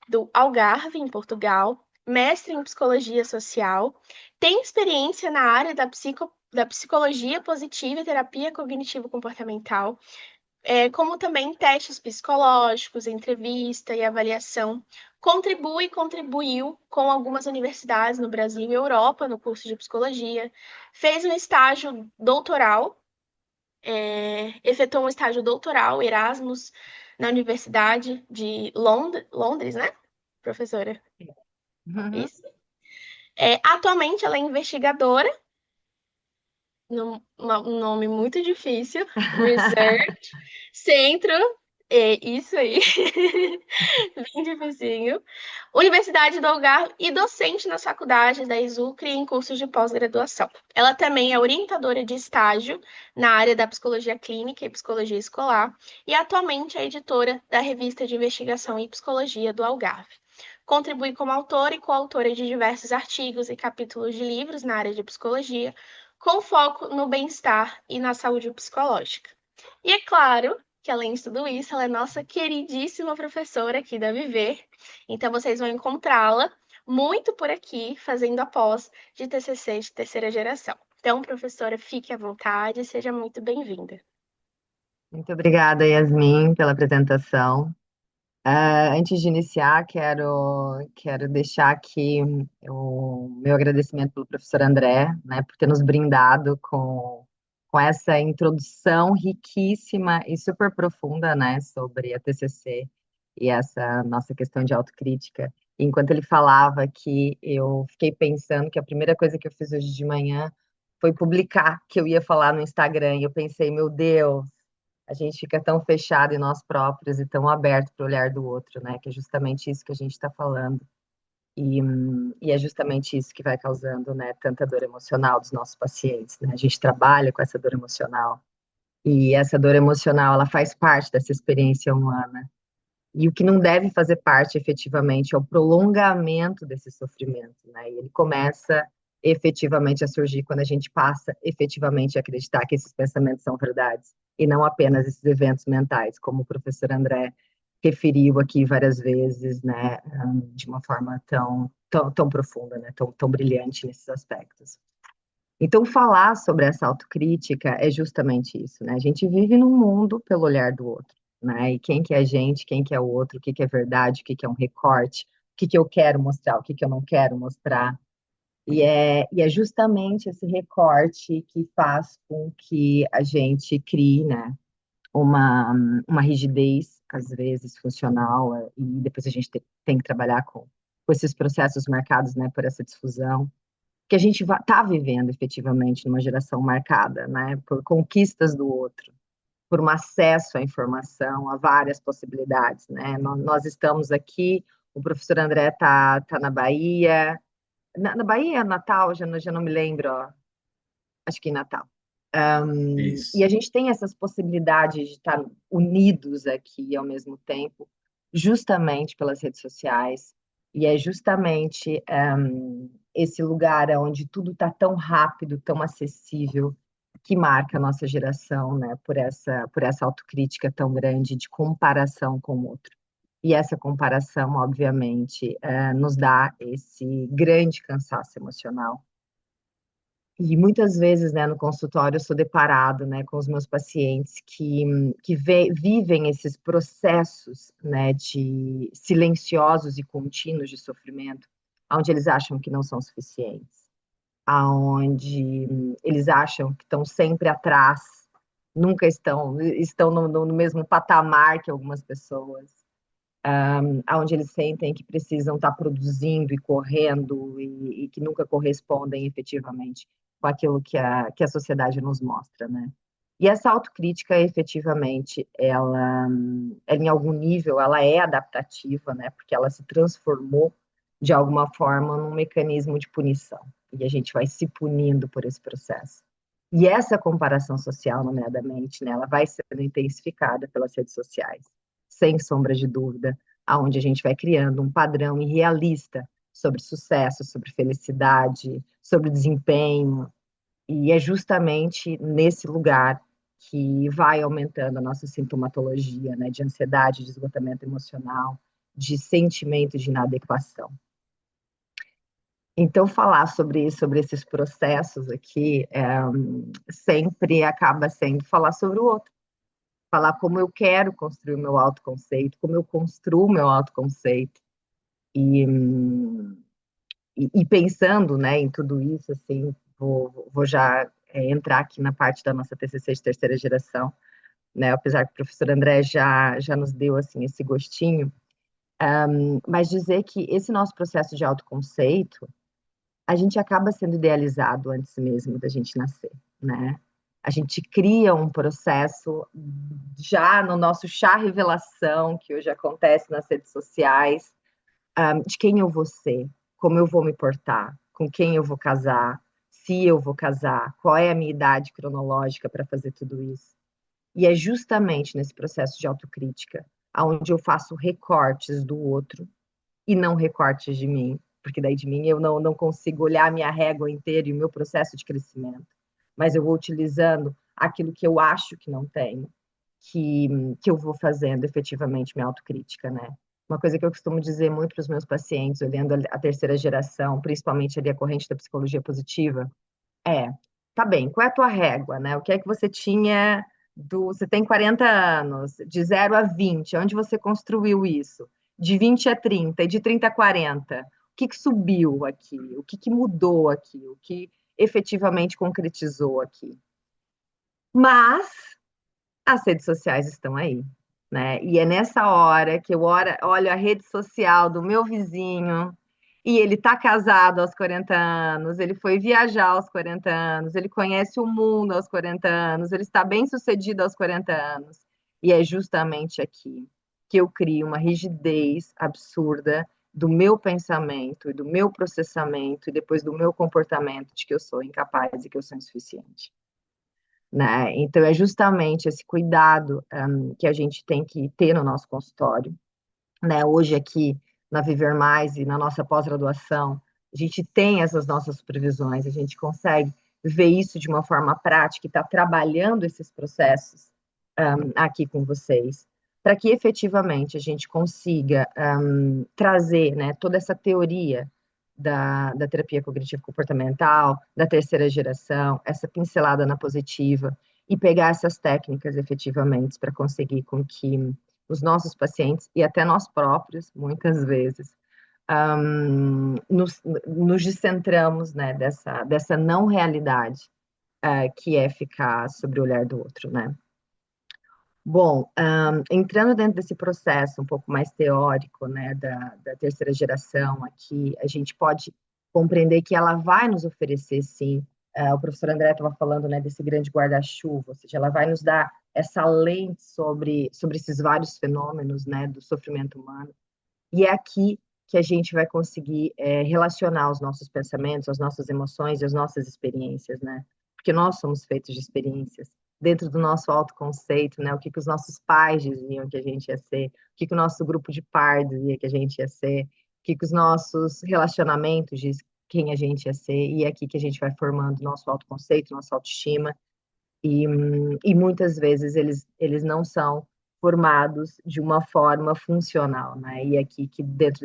do Algarve, em Portugal, mestre em psicologia social, tem experiência na área da psicologia positiva e terapia cognitivo-comportamental, como também testes psicológicos, entrevista e avaliação. Contribuiu com algumas universidades no Brasil e Europa no curso de psicologia. Fez um estágio doutoral, efetuou um estágio doutoral, Erasmus, na Universidade de Londres, né, professora? Uhum. Isso. Atualmente ela é investigadora, um nome muito difícil, Research Centro, isso aí, bem dificinho. Universidade do Algarve e docente nas faculdades da ESUCRE em cursos de pós-graduação. Ela também é orientadora de estágio na área da psicologia clínica e psicologia escolar e atualmente é editora da revista de investigação e psicologia do Algarve. Contribui como autora e coautora de diversos artigos e capítulos de livros na área de psicologia, com foco no bem-estar e na saúde psicológica. E é claro que, além de tudo isso, ela é nossa queridíssima professora aqui da Viver. Então, vocês vão encontrá-la muito por aqui, fazendo a pós de TCC de terceira geração. Então, professora, fique à vontade e seja muito bem-vinda. Muito obrigada, Yasmin, pela apresentação. Antes de iniciar, quero deixar aqui o meu agradecimento pelo professor André, né, por ter nos brindado com essa introdução riquíssima e super profunda, né, sobre a TCC e essa nossa questão de autocrítica. Enquanto ele falava aqui, eu fiquei pensando que a primeira coisa que eu fiz hoje de manhã foi publicar que eu ia falar no Instagram, e eu pensei, meu Deus, a gente fica tão fechado em nós próprios e tão aberto para o olhar do outro, né? Que é justamente isso que a gente está falando. E é justamente isso que vai causando, né, tanta dor emocional dos nossos pacientes, né? A gente trabalha com essa dor emocional. E essa dor emocional, ela faz parte dessa experiência humana. E o que não deve fazer parte efetivamente é o prolongamento desse sofrimento, né? E ele começa efetivamente a surgir quando a gente passa efetivamente a acreditar que esses pensamentos são verdades e não apenas esses eventos mentais, como o professor André referiu aqui várias vezes, né, de uma forma tão profunda, né, tão brilhante nesses aspectos. Então, falar sobre essa autocrítica é justamente isso, né? A gente vive num mundo pelo olhar do outro, né? E quem que é a gente, quem que é o outro, o que que é verdade, o que que é um recorte, o que que eu quero mostrar, o que que eu não quero mostrar. E é justamente esse recorte que faz com que a gente crie, né, uma rigidez, às vezes, funcional, e depois a gente tem que trabalhar com esses processos marcados, né, por essa difusão que a gente está vivendo efetivamente numa geração marcada, né, por conquistas do outro, por um acesso à informação, a várias possibilidades, né. Nós estamos aqui, o professor André tá na Bahia, na Bahia, Natal, já não me lembro, ó, acho que em Natal. E Isso. a gente tem essas possibilidades de estar unidos aqui ao mesmo tempo, justamente pelas redes sociais, e é justamente esse lugar onde tudo está tão rápido, tão acessível, que marca a nossa geração, né, por essa autocrítica tão grande de comparação com o outro. E essa comparação, obviamente, nos dá esse grande cansaço emocional E muitas vezes, né, no consultório, eu sou deparado, né, com os meus pacientes que vivem esses processos, né, de silenciosos e contínuos de sofrimento, onde eles acham que não são suficientes, aonde eles acham que estão sempre atrás, nunca estão no mesmo patamar que algumas pessoas, onde eles sentem que precisam estar produzindo e correndo e que nunca correspondem efetivamente com aquilo que a sociedade nos mostra, né? E essa autocrítica, efetivamente, ela, em algum nível, ela é adaptativa, né? Porque ela se transformou, de alguma forma, num mecanismo de punição. E a gente vai se punindo por esse processo. E essa comparação social, nomeadamente, né, ela vai sendo intensificada pelas redes sociais, sem sombra de dúvida, aonde a gente vai criando um padrão irrealista sobre sucesso, sobre felicidade, sobre desempenho, e é justamente nesse lugar que vai aumentando a nossa sintomatologia, né, de ansiedade, de esgotamento emocional, de sentimento de inadequação. Então, falar sobre esses processos aqui sempre acaba sendo falar sobre o outro, falar como eu quero construir o meu autoconceito, como eu construo o meu autoconceito, e, e pensando, né, em tudo isso, assim, vou já entrar aqui na parte da nossa TCC de terceira geração, né, apesar que o professor André já nos deu, assim, esse gostinho, mas dizer que esse nosso processo de autoconceito, a gente acaba sendo idealizado antes mesmo da gente nascer, né? A gente cria um processo já no nosso chá revelação, que hoje acontece nas redes sociais, de quem eu vou ser, como eu vou me portar, com quem eu vou casar, se eu vou casar, qual é a minha idade cronológica para fazer tudo isso. E é justamente nesse processo de autocrítica, onde eu faço recortes do outro e não recortes de mim, porque daí de mim eu não consigo olhar a minha régua inteira e o meu processo de crescimento, mas eu vou utilizando aquilo que eu acho que não tenho, que, que eu vou fazendo efetivamente minha autocrítica, né? Uma coisa que eu costumo dizer muito para os meus pacientes, olhando a terceira geração, principalmente ali a corrente da psicologia positiva, é, tá bem, qual é a tua régua, né? O que é que você tinha você tem 40 anos, de 0 a 20, onde você construiu isso? De 20 a 30 e de 30 a 40, o que subiu aqui? O que mudou aqui? O que efetivamente concretizou aqui? Mas as redes sociais estão aí, né? E é nessa hora que eu olho a rede social do meu vizinho e ele está casado aos 40 anos, ele foi viajar aos 40 anos, ele conhece o mundo aos 40 anos, ele está bem sucedido aos 40 anos. E é justamente aqui que eu crio uma rigidez absurda do meu pensamento e do meu processamento e depois do meu comportamento de que eu sou incapaz e que eu sou insuficiente. Né? Então, é justamente esse cuidado que a gente tem que ter no nosso consultório. Né? Hoje, aqui na Viver Mais e na nossa pós-graduação, a gente tem essas nossas supervisões, a gente consegue ver isso de uma forma prática e está trabalhando esses processos aqui com vocês, para que efetivamente a gente consiga trazer, né, toda essa teoria da terapia cognitivo-comportamental, da terceira geração, essa pincelada na positiva, e pegar essas técnicas efetivamente para conseguir com que os nossos pacientes, e até nós próprios, muitas vezes, nos descentramos, né, dessa não realidade que é ficar sobre o olhar do outro, né? Bom, entrando dentro desse processo um pouco mais teórico, né, da terceira geração aqui, a gente pode compreender que ela vai nos oferecer, sim, o professor André estava falando, né, desse grande guarda-chuva, ou seja, ela vai nos dar essa lente sobre esses vários fenômenos, né, do sofrimento humano, e é aqui que a gente vai conseguir relacionar os nossos pensamentos, as nossas emoções e as nossas experiências, né? Porque nós somos feitos de experiências. Dentro do nosso autoconceito, né? O que os nossos pais diziam que a gente ia ser, o que o nosso grupo de par dizia que a gente ia ser, o que os nossos relacionamentos diz quem a gente ia ser, e é aqui que a gente vai formando nosso autoconceito, nossa autoestima, e muitas vezes eles não são formados de uma forma funcional, né? E aqui que dentro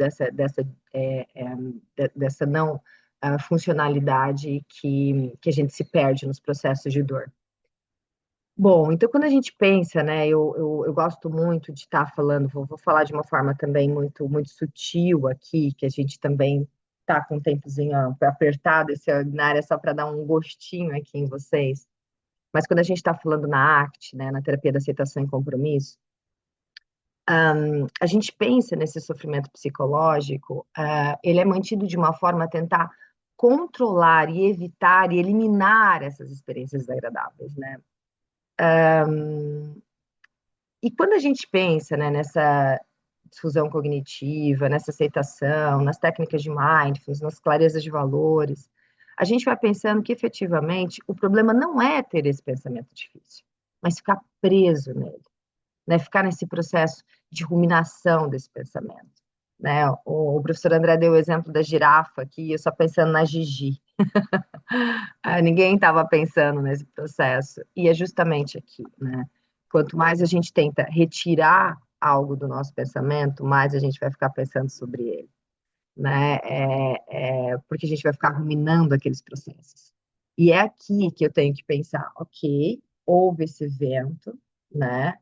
dessa não funcionalidade que a gente se perde nos processos de dor. Bom, então quando a gente pensa, né, eu gosto muito de estar falando, vou falar de uma forma também muito sutil aqui, que a gente também está com um tempozinho apertado esse webinar, é só para dar um gostinho aqui em vocês. Mas quando a gente está falando na ACT, né, na terapia da aceitação e compromisso, a gente pensa nesse sofrimento psicológico, ele é mantido de uma forma a tentar controlar e evitar e eliminar essas experiências desagradáveis, né? E quando a gente pensa, né, nessa difusão cognitiva, nessa aceitação, nas técnicas de mindfulness, nas clarezas de valores, a gente vai pensando que efetivamente o problema não é ter esse pensamento difícil, mas ficar preso nele, né? Ficar nesse processo de ruminação desse pensamento. Né? O professor André deu o exemplo da girafa aqui, eu só pensando na Gigi. Ninguém estava pensando nesse processo. E é justamente aqui, né? Quanto mais a gente tenta retirar algo do nosso pensamento, mais a gente vai ficar pensando sobre ele, né? Porque a gente vai ficar ruminando aqueles processos. E é aqui que eu tenho que pensar, ok, houve esse evento, né?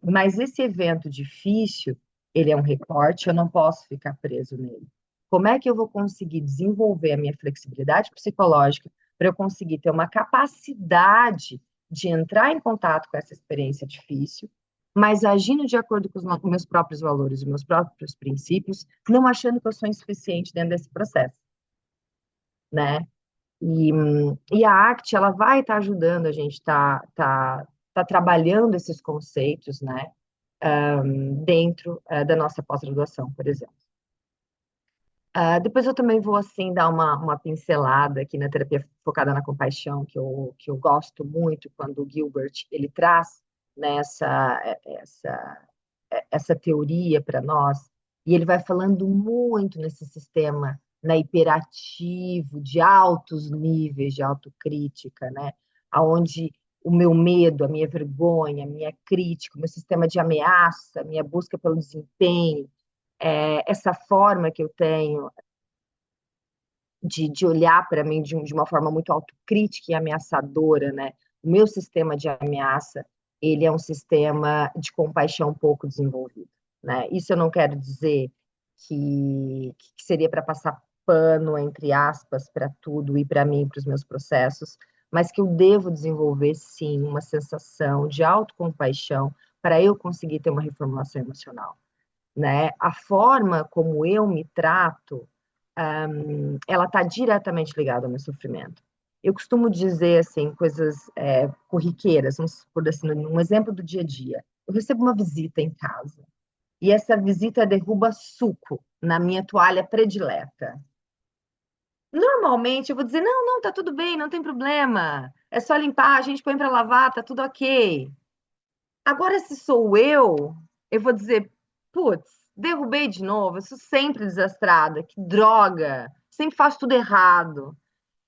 Mas esse evento difícil, ele é um recorte, eu não posso ficar preso nele. Como é que eu vou conseguir desenvolver a minha flexibilidade psicológica para eu conseguir ter uma capacidade de entrar em contato com essa experiência difícil, mas agindo de acordo com os meus próprios valores, os meus próprios princípios, não achando que eu sou insuficiente dentro desse processo, né? E a ACT, ela vai estar ajudando a gente tá trabalhando esses conceitos, né, dentro da nossa pós-graduação, por exemplo. Depois eu também vou, assim, dar uma pincelada aqui na terapia focada na compaixão, que eu gosto muito, quando o Gilbert, ele traz, né, essa teoria para nós, e ele vai falando muito nesse sistema, né, hiperativo, de altos níveis de autocrítica, né, aonde o meu medo, a minha vergonha, a minha crítica, o meu sistema de ameaça, a minha busca pelo desempenho, essa forma que eu tenho de olhar para mim de uma forma muito autocrítica e ameaçadora, né? O meu sistema de ameaça, ele é um sistema de compaixão pouco desenvolvido, né? Isso eu não quero dizer que seria para passar pano, entre aspas, para tudo e para mim, para os meus processos, mas que eu devo desenvolver, sim, uma sensação de autocompaixão para eu conseguir ter uma reformulação emocional, né? A forma como eu me trato, ela está diretamente ligada ao meu sofrimento. Eu costumo dizer, assim, coisas corriqueiras, vamos por assim, um exemplo do dia a dia. Eu recebo uma visita em casa, e essa visita derruba suco na minha toalha predileta. Normalmente eu vou dizer, não, não, tá tudo bem, não tem problema. É só limpar, a gente põe para lavar, tá tudo ok. Agora, se sou eu vou dizer, putz, derrubei de novo, eu sou sempre desastrada, que droga, sempre faço tudo errado.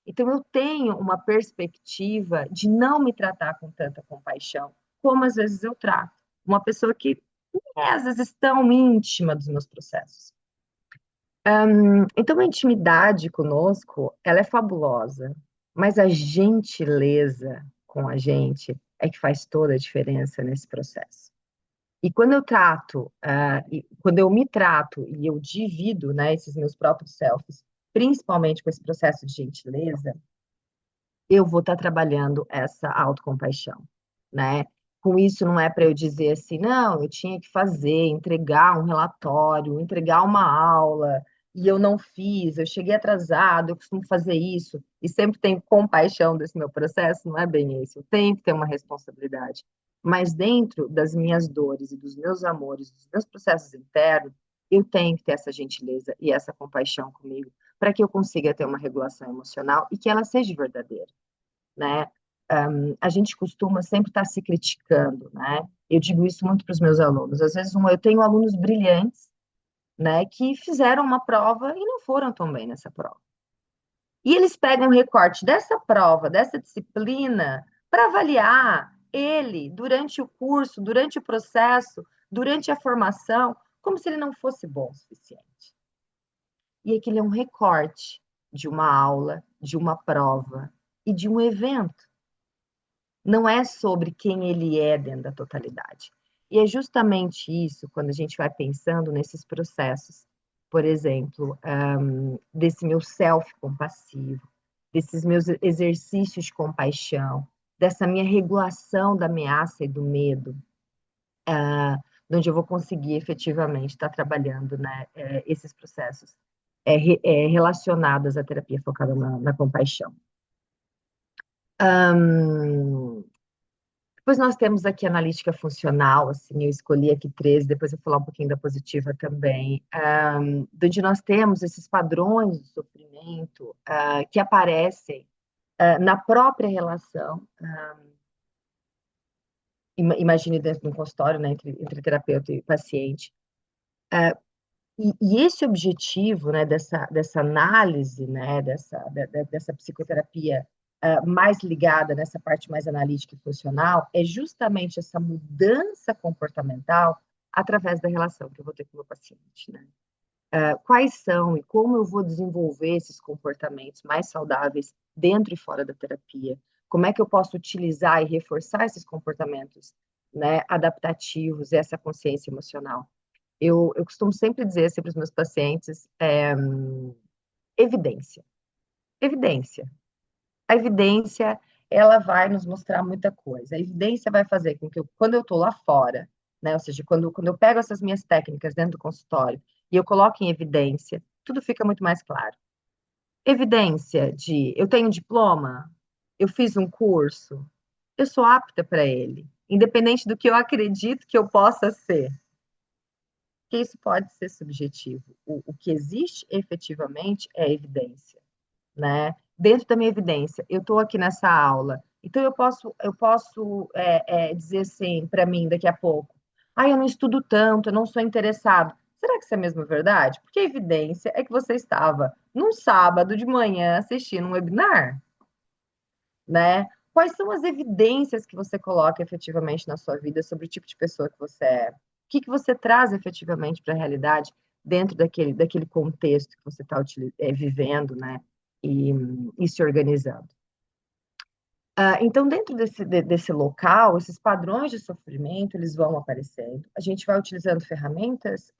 Então, eu tenho uma perspectiva de não me tratar com tanta compaixão, como às vezes eu trato. Uma pessoa que às vezes tão íntima dos meus processos. Então, a intimidade conosco, ela é fabulosa, mas a gentileza com a gente é que faz toda a diferença nesse processo. E quando eu trato, quando eu me trato e eu divido, né, esses meus próprios selfies, principalmente com esse processo de gentileza, eu vou estar trabalhando essa autocompaixão, né? Com isso não é para eu dizer assim, não, eu tinha que fazer, entregar um relatório, entregar uma aula, e eu não fiz, eu cheguei atrasado, eu costumo fazer isso, e sempre tenho compaixão desse meu processo, não é bem isso, eu tenho que ter uma responsabilidade. Mas dentro das minhas dores e dos meus amores, dos meus processos internos, eu tenho que ter essa gentileza e essa compaixão comigo, para que eu consiga ter uma regulação emocional e que ela seja verdadeira, né? A gente costuma sempre estar se criticando, né? Eu digo isso muito para os meus alunos. Às vezes, eu tenho alunos brilhantes, né, que fizeram uma prova e não foram tão bem nessa prova. E eles pegam um recorte dessa prova, dessa disciplina, para avaliar ele durante o curso, durante o processo, durante a formação, como se ele não fosse bom o suficiente. E aquele é um recorte, de uma aula, de uma prova e de um evento. Não é sobre quem ele é dentro da totalidade. E é justamente isso quando a gente vai pensando nesses processos, por exemplo, desse meu self compassivo, desses meus exercícios de compaixão, dessa minha regulação da ameaça e do medo, onde eu vou conseguir efetivamente estar trabalhando, né, esses processos relacionados à terapia focada na compaixão. Depois nós temos aqui a analítica funcional, assim, eu escolhi aqui 13, depois eu vou falar um pouquinho da positiva também, onde nós temos esses padrões de sofrimento que aparecem na própria relação, imagine dentro de um consultório, né, entre terapeuta e paciente. E esse objetivo, né, dessa análise, né, dessa psicoterapia mais ligada nessa parte mais analítica e funcional, é justamente essa mudança comportamental através da relação que eu vou ter com o meu paciente, né? Quais são e como eu vou desenvolver esses comportamentos mais saudáveis dentro e fora da terapia? Como é que eu posso utilizar e reforçar esses comportamentos, né, adaptativos, essa consciência emocional? Eu costumo sempre dizer assim, para os meus pacientes, evidência. Evidência. A evidência, ela vai nos mostrar muita coisa. A evidência vai fazer com que, quando eu estou lá fora, né, ou seja, quando eu pego essas minhas técnicas dentro do consultório e eu coloco em evidência, tudo fica muito mais claro. Evidência de, eu tenho um diploma, eu fiz um curso, eu sou apta para ele, independente do que eu acredito que eu possa ser. Que isso pode ser subjetivo. O que existe efetivamente é evidência, né? Dentro da minha evidência, eu estou aqui nessa aula, então eu posso dizer assim para mim daqui a pouco, eu não estudo tanto, eu não sou interessado. Será que isso é mesmo verdade? Porque a evidência é que você estava num sábado de manhã assistindo um webinar, né? Quais são as evidências que você coloca efetivamente na sua vida sobre o tipo de pessoa que você é? O que você traz efetivamente para a realidade dentro daquele contexto que você está vivendo, né? E se organizando. Então, dentro desse local, esses padrões de sofrimento, eles vão aparecendo. A gente vai utilizando ferramentas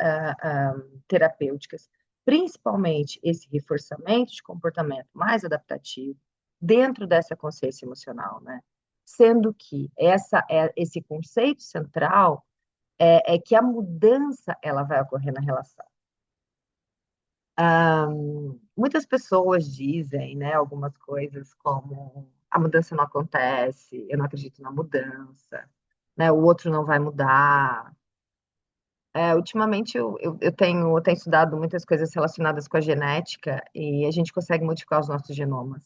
terapêuticas, principalmente esse reforçamento de comportamento mais adaptativo, dentro dessa consciência emocional, né? Sendo que esse conceito central é que a mudança, ela vai ocorrer na relação. Muitas pessoas dizem, né, algumas coisas como a mudança não acontece, eu não acredito na mudança, né, o outro não vai mudar. Ultimamente eu tenho estudado muitas coisas relacionadas com a genética e a gente consegue modificar os nossos genomas.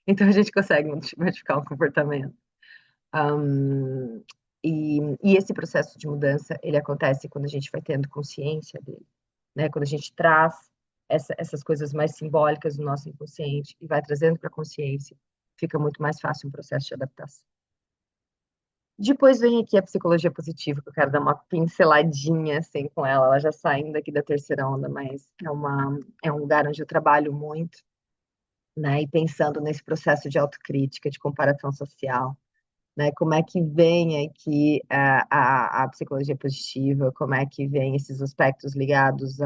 Então a gente consegue modificar o comportamento. Um, e esse processo de mudança, ele acontece quando a gente vai tendo consciência dele, né? Quando a gente traz essas coisas mais simbólicas do nosso inconsciente e vai trazendo para a consciência, fica muito mais fácil um processo de adaptação. Depois vem aqui a psicologia positiva, que eu quero dar uma pinceladinha assim com ela. Ela já saindo aqui da terceira onda, mas é um lugar onde eu trabalho muito, né? E pensando nesse processo de autocrítica, de comparação social, né? Como é que vem aqui a psicologia positiva, como é que vem esses aspectos ligados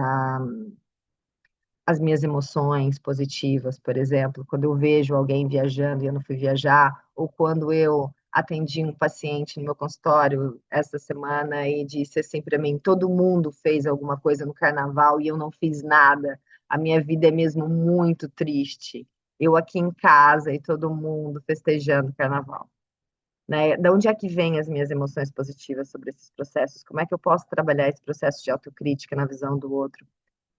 às minhas emoções positivas, por exemplo, quando eu vejo alguém viajando e eu não fui viajar, ou quando eu atendi um paciente no meu consultório essa semana e disse assim para mim, todo mundo fez alguma coisa no carnaval e eu não fiz nada, a minha vida é mesmo muito triste. Eu aqui em casa e todo mundo festejando o carnaval. Né? Da onde é que vêm as minhas emoções positivas sobre esses processos? Como é que eu posso trabalhar esse processo de autocrítica na visão do outro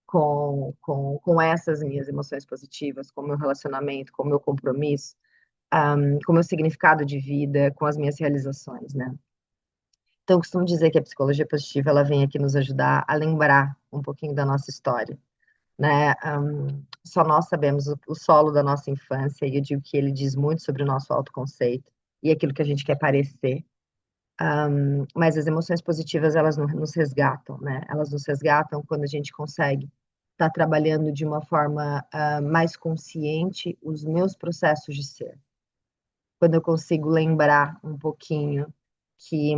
com essas minhas emoções positivas, com o meu relacionamento, com o meu compromisso, com o meu significado de vida, com as minhas realizações, né? Então, eu costumo dizer que a psicologia positiva, ela vem aqui nos ajudar a lembrar um pouquinho da nossa história, né? Só nós sabemos o solo da nossa infância, e eu digo que ele diz muito sobre o nosso autoconceito e aquilo que a gente quer parecer. Mas as emoções positivas, elas nos resgatam, né? Elas nos resgatam quando a gente consegue estar trabalhando de uma forma mais consciente os meus processos de ser. Quando eu consigo lembrar um pouquinho que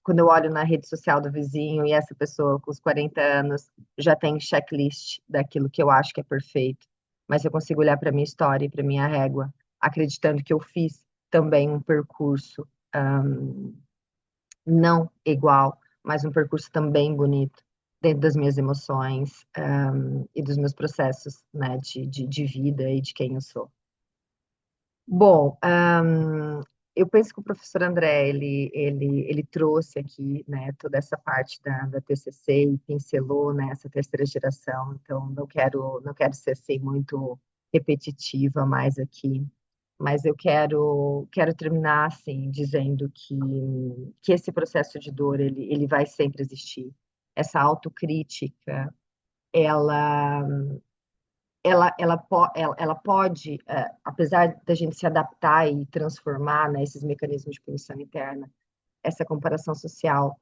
quando eu olho na rede social do vizinho e essa pessoa com os 40 anos já tem checklist daquilo que eu acho que é perfeito, mas eu consigo olhar para minha história e para minha régua, acreditando que eu fiz também um percurso não igual, mas um percurso também bonito dentro das minhas emoções e dos meus processos, né, de vida e de quem eu sou. Bom, eu penso que o professor André, ele trouxe aqui, né, toda essa parte da TCC e pincelou, né, essa terceira geração, então não quero ser, assim, muito repetitiva mais aqui, mas eu quero terminar, assim, dizendo que esse processo de dor, ele vai sempre existir. Essa autocrítica, ela ela pode, apesar da gente se adaptar e transformar, né, esses mecanismos de punição interna, essa comparação social,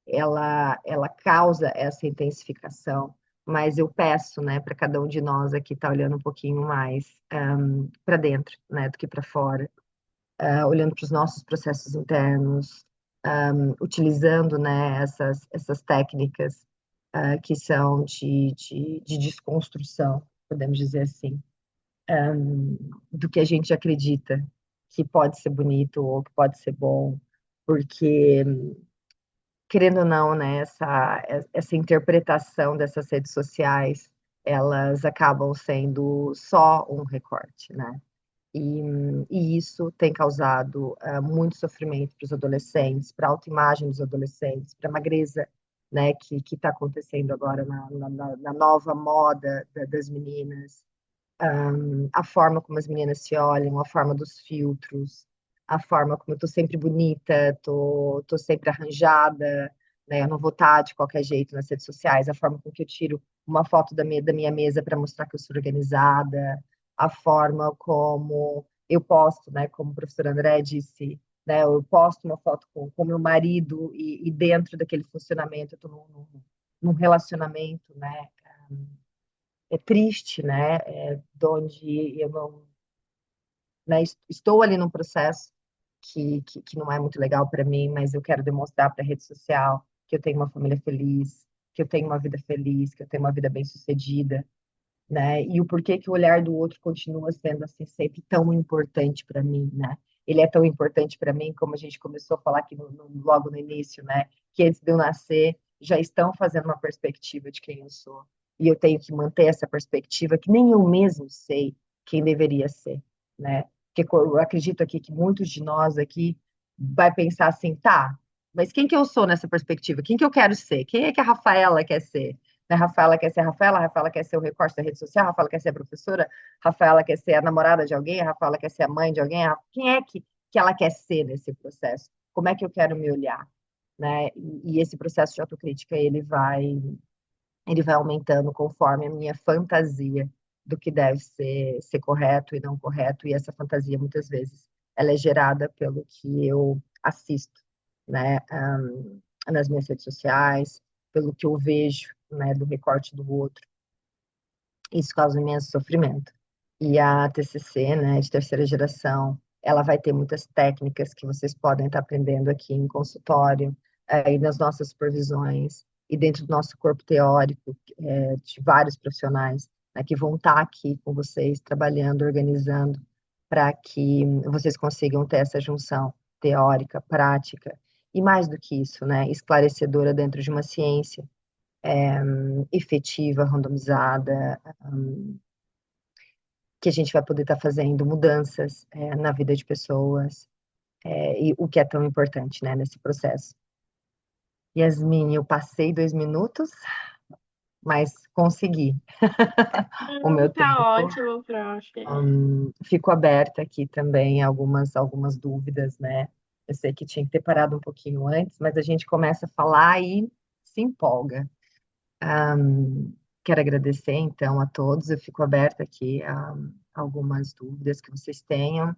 ela causa essa intensificação, mas eu peço, né, para cada um de nós aqui estar olhando um pouquinho mais para dentro, né, do que para fora, olhando para os nossos processos internos, utilizando, né, essas técnicas que são de desconstrução, podemos dizer assim, do que a gente acredita que pode ser bonito ou que pode ser bom, porque, querendo ou não, né, essa interpretação dessas redes sociais, elas acabam sendo só um recorte, né? E, e isso tem causado muito sofrimento para os adolescentes, para a autoimagem dos adolescentes, para a magreza, né, que está acontecendo agora na nova moda das meninas, a forma como as meninas se olham, a forma dos filtros, a forma como eu tô sempre bonita, tô sempre arranjada, né? Eu não vou estar de qualquer jeito nas redes sociais, a forma com que eu tiro uma foto da minha mesa para mostrar que eu sou organizada, a forma como eu posto, né? Como o professor André disse, né? Eu posto uma foto com meu marido e dentro daquele funcionamento eu tô num relacionamento, né? É triste, né? De onde eu não, né, estou ali num processo que não é muito legal para mim, mas eu quero demonstrar para a rede social que eu tenho uma família feliz, que eu tenho uma vida feliz, que eu tenho uma vida bem-sucedida, né? E o porquê que o olhar do outro continua sendo assim sempre tão importante para mim, né? Ele é tão importante para mim, como a gente começou a falar aqui logo no início, né? Que antes de eu nascer já estão fazendo uma perspectiva de quem eu sou. E eu tenho que manter essa perspectiva que nem eu mesmo sei quem deveria ser, né? Porque eu acredito aqui que muitos de nós aqui vai pensar assim, tá, mas quem que eu sou nessa perspectiva? Quem que eu quero ser? Quem é que a Rafaela quer ser? A Rafaela quer ser a Rafaela, a Rafaela quer ser o recorte da rede social, a Rafaela quer ser a professora, a Rafaela quer ser a namorada de alguém, a Rafaela quer ser a mãe de alguém. Quem é que ela quer ser nesse processo? Como é que eu quero me olhar? Né? E esse processo de autocrítica, ele vai aumentando conforme a minha fantasia do que deve ser correto e não correto, e essa fantasia, muitas vezes, ela é gerada pelo que eu assisto, né, nas minhas redes sociais, pelo que eu vejo, né, do recorte do outro. Isso causa imenso sofrimento. E a TCC, né, de terceira geração, ela vai ter muitas técnicas que vocês podem estar aprendendo aqui em consultório, e nas nossas supervisões, e dentro do nosso corpo teórico, de vários profissionais, né, que vão estar aqui com vocês, trabalhando, organizando, para que vocês consigam ter essa junção teórica, prática, e mais do que isso, né, esclarecedora dentro de uma ciência efetiva, randomizada, que a gente vai poder estar fazendo mudanças na vida de pessoas, e o que é tão importante, né, nesse processo. Yasmin, eu passei 2 minutos, mas consegui o meu Tá tempo. ótimo, prof. Fico aberta aqui também a algumas dúvidas, né? Eu sei que tinha que ter parado um pouquinho antes, mas a gente começa a falar e se empolga. Quero agradecer, então, a todos. Eu fico aberta aqui a algumas dúvidas que vocês tenham.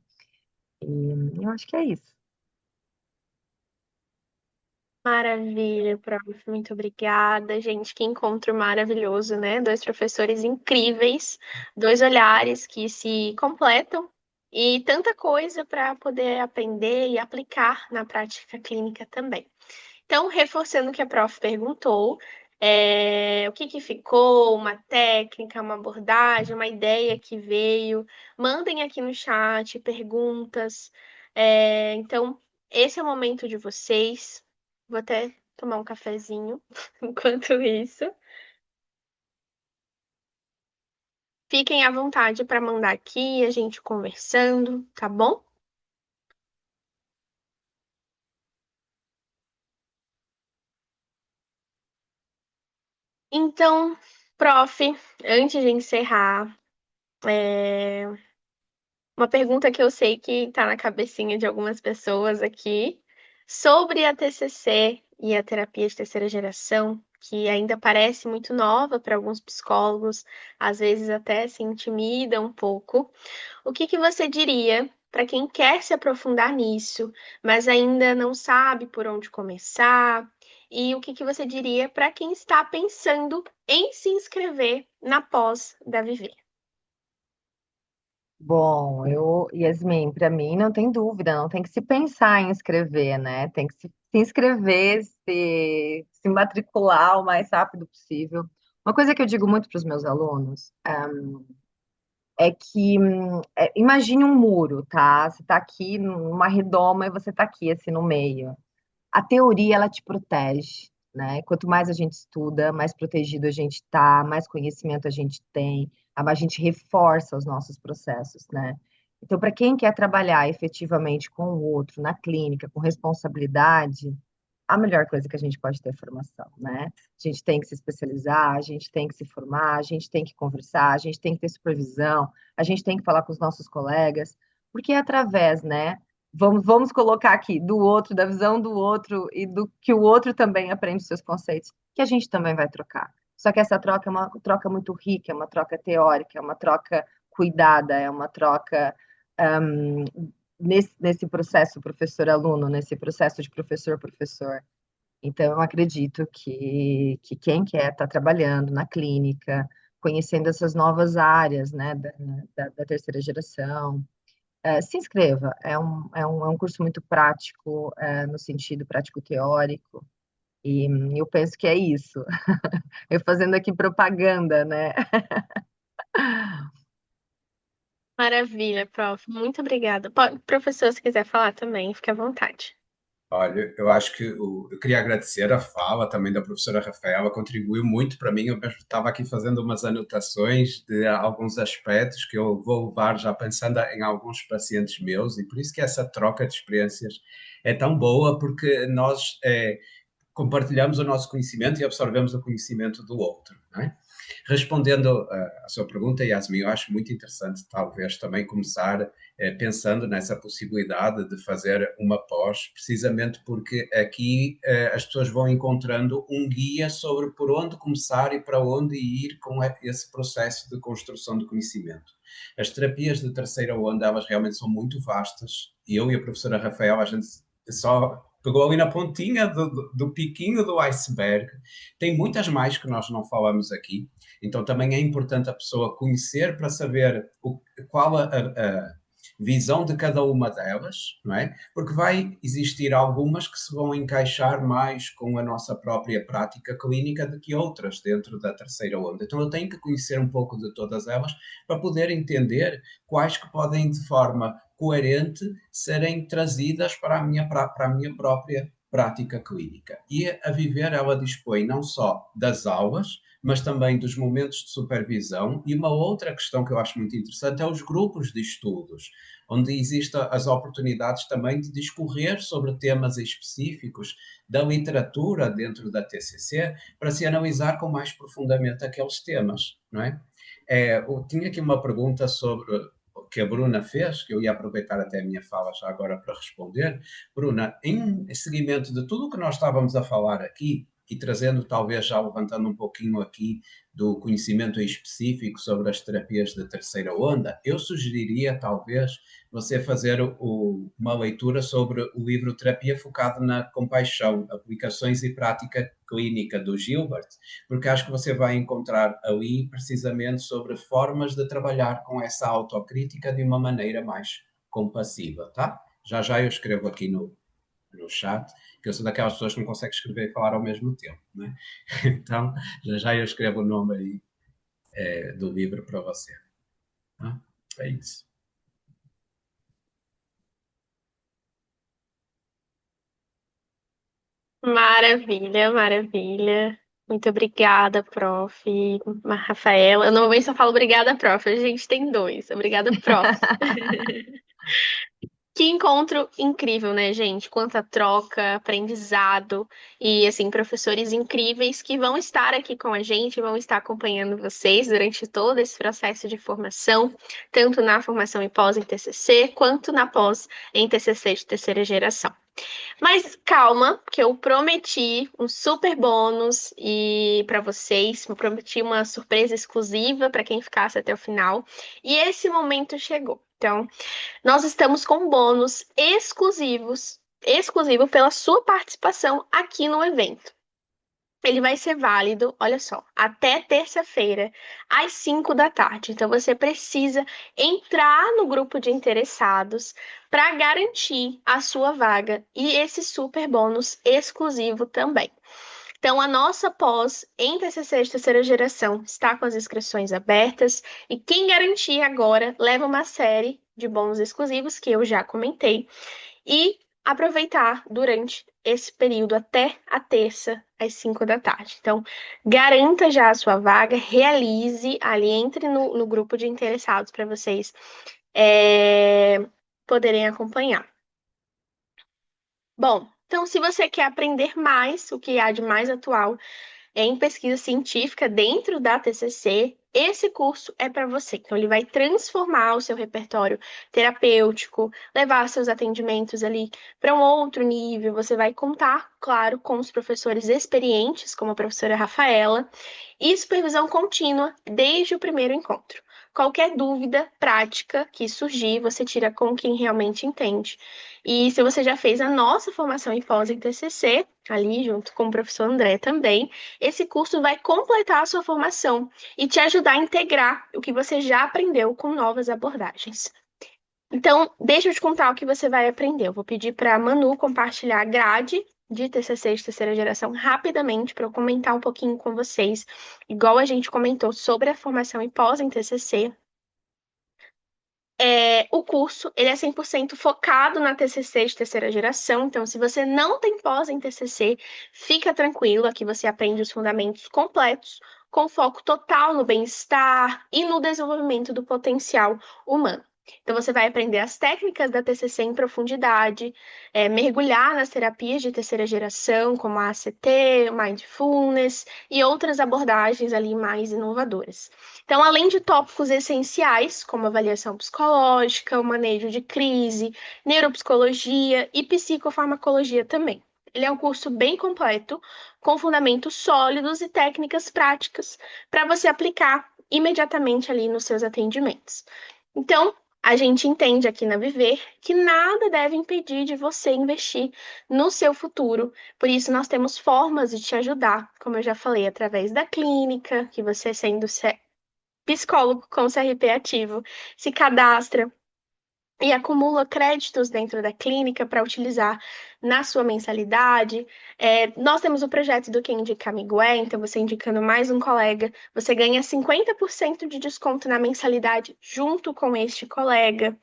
E eu acho que é isso. Maravilha, prof. Muito obrigada. Gente, que encontro maravilhoso, né? Dois professores incríveis, dois olhares que se completam e tanta coisa para poder aprender e aplicar na prática clínica também. Então, reforçando o que a prof perguntou, o que que ficou, uma técnica, uma abordagem, uma ideia que veio, mandem aqui no chat perguntas. Então, esse é o momento de vocês. Vou até tomar um cafezinho enquanto isso. Fiquem à vontade para mandar aqui, a gente conversando, tá bom? Então, prof, antes de encerrar, é, uma pergunta que eu sei que está na cabecinha de algumas pessoas aqui sobre a TCC e a terapia de terceira geração, que ainda parece muito nova para alguns psicólogos, às vezes até se intimida um pouco. O que que você diria para quem quer se aprofundar nisso, mas ainda não sabe por onde começar? E o que que você diria para quem está pensando em se inscrever na pós da Viver? Bom, Yasmin, para mim não tem dúvida, não tem que se pensar em escrever, né? Tem que se inscrever, se matricular o mais rápido possível. Uma coisa que eu digo muito para os meus alunos é que imagine um muro, tá? Você está aqui numa redoma e você está aqui assim no meio. A teoria ela te protege, né? Quanto mais a gente estuda, mais protegido a gente tá, mais conhecimento a gente tem, a gente reforça os nossos processos, né? Então, para quem quer trabalhar efetivamente com o outro, na clínica, com responsabilidade, a melhor coisa que a gente pode ter é formação, né? A gente tem que se especializar, a gente tem que se formar, a gente tem que conversar, a gente tem que ter supervisão, a gente tem que falar com os nossos colegas, porque é através, né? Vamos colocar aqui do outro, da visão do outro e do que o outro também aprende seus conceitos, que a gente também vai trocar. Só que essa troca é uma troca muito rica, é uma troca teórica, é uma troca cuidada, é uma troca um, nesse processo professor-aluno, nesse processo de professor-professor. Então, eu acredito que quem quer estar trabalhando na clínica, conhecendo essas novas áreas, né, da terceira geração, se inscreva. É um curso muito prático, no sentido prático-teórico, e eu penso que é isso. Eu fazendo aqui propaganda, né? Maravilha, prof. Muito obrigada. Professor, se quiser falar também, fique à vontade. Olha, eu acho que eu queria agradecer a fala também da professora Rafaela, contribuiu muito para mim. Eu mesmo estava aqui fazendo umas anotações de alguns aspectos que eu vou levar já pensando em alguns pacientes meus, e por isso que essa troca de experiências é tão boa, porque nós compartilhamos o nosso conhecimento e absorvemos o conhecimento do outro, não é? Respondendo à sua pergunta, Yasmin, eu acho muito interessante, talvez, também começar pensando nessa possibilidade de fazer uma pós, precisamente porque aqui as pessoas vão encontrando um guia sobre por onde começar e para onde ir com esse processo de construção de conhecimento. As terapias de terceira onda, elas realmente são muito vastas. Eu e a professora Rafael, a gente só pegou ali na pontinha do piquinho do iceberg. Tem muitas mais que nós não falamos aqui. Então também é importante a pessoa conhecer para saber qual a visão de cada uma delas, não é? Porque vai existir algumas que se vão encaixar mais com a nossa própria prática clínica do que outras dentro da terceira onda. Então eu tenho que conhecer um pouco de todas elas para poder entender quais que podem de forma coerente serem trazidas para a minha própria prática clínica. E a Viver, ela dispõe não só das aulas, mas também dos momentos de supervisão. E uma outra questão que eu acho muito interessante é os grupos de estudos, onde existem as oportunidades também de discorrer sobre temas específicos da literatura dentro da TCC, para se analisar com mais profundamente aqueles temas, não é? Eu tinha aqui uma pergunta sobre que a Bruna fez, que eu ia aproveitar até a minha fala já agora para responder. Bruna, em seguimento de tudo o que nós estávamos a falar aqui, e trazendo, talvez já levantando um pouquinho aqui do conhecimento específico sobre as terapias da terceira onda, eu sugeriria, talvez, você fazer uma leitura sobre o livro Terapia Focada na Compaixão, Aplicações e Prática Clínica, do Gilbert, porque acho que você vai encontrar ali precisamente sobre formas de trabalhar com essa autocrítica de uma maneira mais compassiva, tá? Já já eu escrevo aqui no chat, que eu sou daquelas pessoas que não conseguem escrever e falar ao mesmo tempo, né? Então, já já eu escrevo o nome aí do livro para você. Tá? É isso. Maravilha, maravilha. Muito obrigada, prof. Rafaela. Eu normalmente só falo obrigada, prof. A gente tem dois. Obrigada, prof. Que encontro incrível, né, gente? Quanta troca, aprendizado e, assim, professores incríveis que vão estar aqui com a gente, vão estar acompanhando vocês durante todo esse processo de formação, tanto na formação em pós em TCC, quanto na pós em TCC de terceira geração. Mas calma, que eu prometi um super bônus e para vocês, eu prometi uma surpresa exclusiva para quem ficasse até o final. E esse momento chegou. Então, nós estamos com bônus exclusivo pela sua participação aqui no evento. Ele vai ser válido, olha só, até terça-feira, às 5 da tarde. Então, você precisa entrar no grupo de interessados para garantir a sua vaga e esse super bônus exclusivo também. Então, a nossa pós em TCC de terceira geração está com as inscrições abertas e quem garantir agora leva uma série de bônus exclusivos que eu já comentei e aproveitar durante esse período até a terça, às 5 da tarde. Então, garanta já a sua vaga, realize ali, entre no grupo de interessados para vocês poderem acompanhar. Bom, então, se você quer aprender mais, o que há de mais atual em pesquisa científica dentro da TCC, esse curso é para você. Então, ele vai transformar o seu repertório terapêutico, levar seus atendimentos ali para um outro nível. Você vai contar, claro, com os professores experientes, como a professora Rafaela, e supervisão contínua desde o primeiro encontro. Qualquer dúvida prática que surgir, você tira com quem realmente entende. E se você já fez a nossa formação em pós em TCC, ali junto com o professor André também, esse curso vai completar a sua formação e te ajudar a integrar o que você já aprendeu com novas abordagens. Então, deixa eu te contar o que você vai aprender. Eu vou pedir para a Manu compartilhar a grade de TCC de terceira geração rapidamente para eu comentar um pouquinho com vocês, igual a gente comentou sobre a formação em pós em TCC. O curso, ele é 100% focado na TCC de terceira geração, então se você não tem pós em TCC, fica tranquilo, aqui você aprende os fundamentos completos, com foco total no bem-estar e no desenvolvimento do potencial humano. Então, você vai aprender as técnicas da TCC em profundidade, mergulhar nas terapias de terceira geração, como a ACT, Mindfulness e outras abordagens ali mais inovadoras. Então, além de tópicos essenciais, como avaliação psicológica, o manejo de crise, neuropsicologia e psicofarmacologia também. Ele é um curso bem completo, com fundamentos sólidos e técnicas práticas para você aplicar imediatamente ali nos seus atendimentos. Então, a gente entende aqui na Viver que nada deve impedir de você investir no seu futuro. Por isso, nós temos formas de te ajudar, como eu já falei, através da clínica, que você sendo psicólogo com CRP ativo, se cadastra e acumula créditos dentro da clínica para utilizar na sua mensalidade. Nós temos o projeto do Quem Indica Amigo É, então você indicando mais um colega, você ganha 50% de desconto na mensalidade junto com este colega.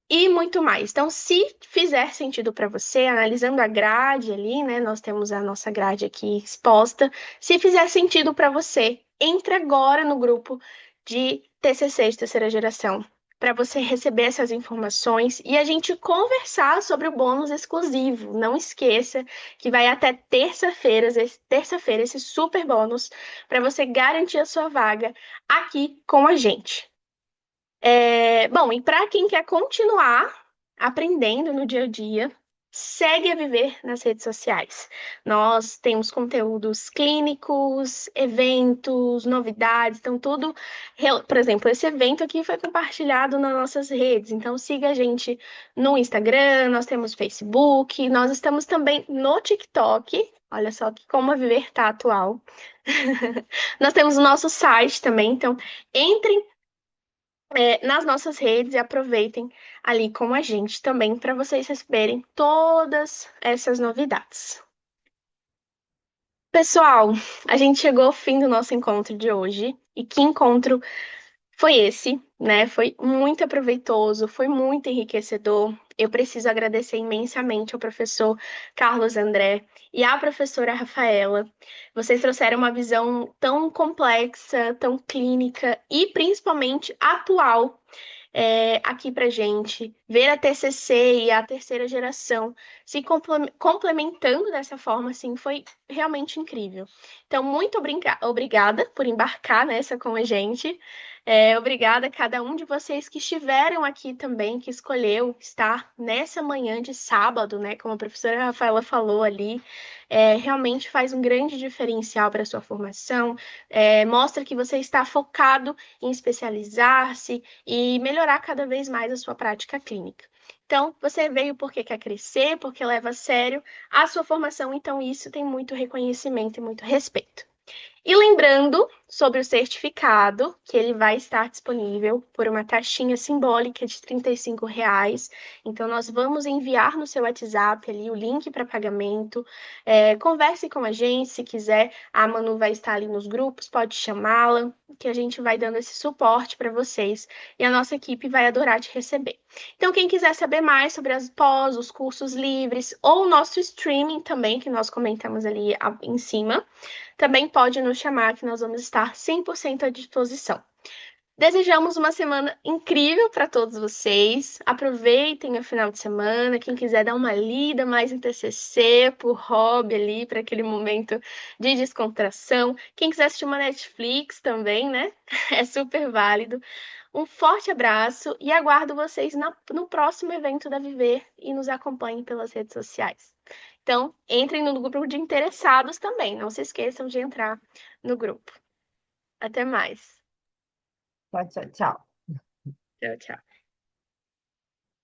E muito mais. Então, se fizer sentido para você, analisando a grade ali, né? Nós temos a nossa grade aqui exposta. Se fizer sentido para você, entre agora no grupo de TCC de terceira geração, para você receber essas informações e a gente conversar sobre o bônus exclusivo. Não esqueça que vai até terça-feira esse super bônus para você garantir a sua vaga aqui com a gente. Bom, e para quem quer continuar aprendendo no dia a dia, segue a Viver nas redes sociais. Nós temos conteúdos clínicos, eventos, novidades, então tudo, por exemplo, esse evento aqui foi compartilhado nas nossas redes, então siga a gente no Instagram, nós temos Facebook, nós estamos também no TikTok. Olha só que como a Viver tá atual. Nós temos o nosso site também, então entrem nas nossas redes e aproveitem ali com a gente também para vocês receberem todas essas novidades. Pessoal, a gente chegou ao fim do nosso encontro de hoje. E que encontro foi esse, né? Foi muito aproveitoso, foi muito enriquecedor. Eu preciso agradecer imensamente ao professor Carlos André e à professora Rafaela. Vocês trouxeram uma visão tão complexa, tão clínica e principalmente atual aqui para gente, ver a TCC e a terceira geração se complementando dessa forma, assim, foi realmente incrível. Então, muito obrigada por embarcar nessa com a gente. Obrigada a cada um de vocês que estiveram aqui também, que escolheu estar nessa manhã de sábado, né? Como a professora Rafaela falou ali, realmente faz um grande diferencial para a sua formação, mostra que você está focado em especializar-se e melhorar cada vez mais a sua prática clínica. Então, você veio porque quer crescer, porque leva a sério a sua formação, então isso tem muito reconhecimento e muito respeito. E lembrando sobre o certificado, que ele vai estar disponível por uma taxinha simbólica de R$ 35. Então, nós vamos enviar no seu WhatsApp ali o link para pagamento. Converse com a gente, se quiser. A Manu vai estar ali nos grupos, pode chamá-la, que a gente vai dando esse suporte para vocês. E a nossa equipe vai adorar te receber. Então, quem quiser saber mais sobre as pós, os cursos livres ou o nosso streaming também, que nós comentamos ali em cima, também pode nos chamar que nós vamos estar 100% à disposição. Desejamos uma semana incrível para todos vocês. Aproveitem o final de semana. Quem quiser dar uma lida mais em TCC, por hobby ali, para aquele momento de descontração. Quem quiser assistir uma Netflix também, né? É super válido. Um forte abraço e aguardo vocês no próximo evento da Viver e nos acompanhem pelas redes sociais. Então, entrem no grupo de interessados também. Não se esqueçam de entrar no grupo. Até mais. Tchau, tchau, tchau. Tchau, tchau.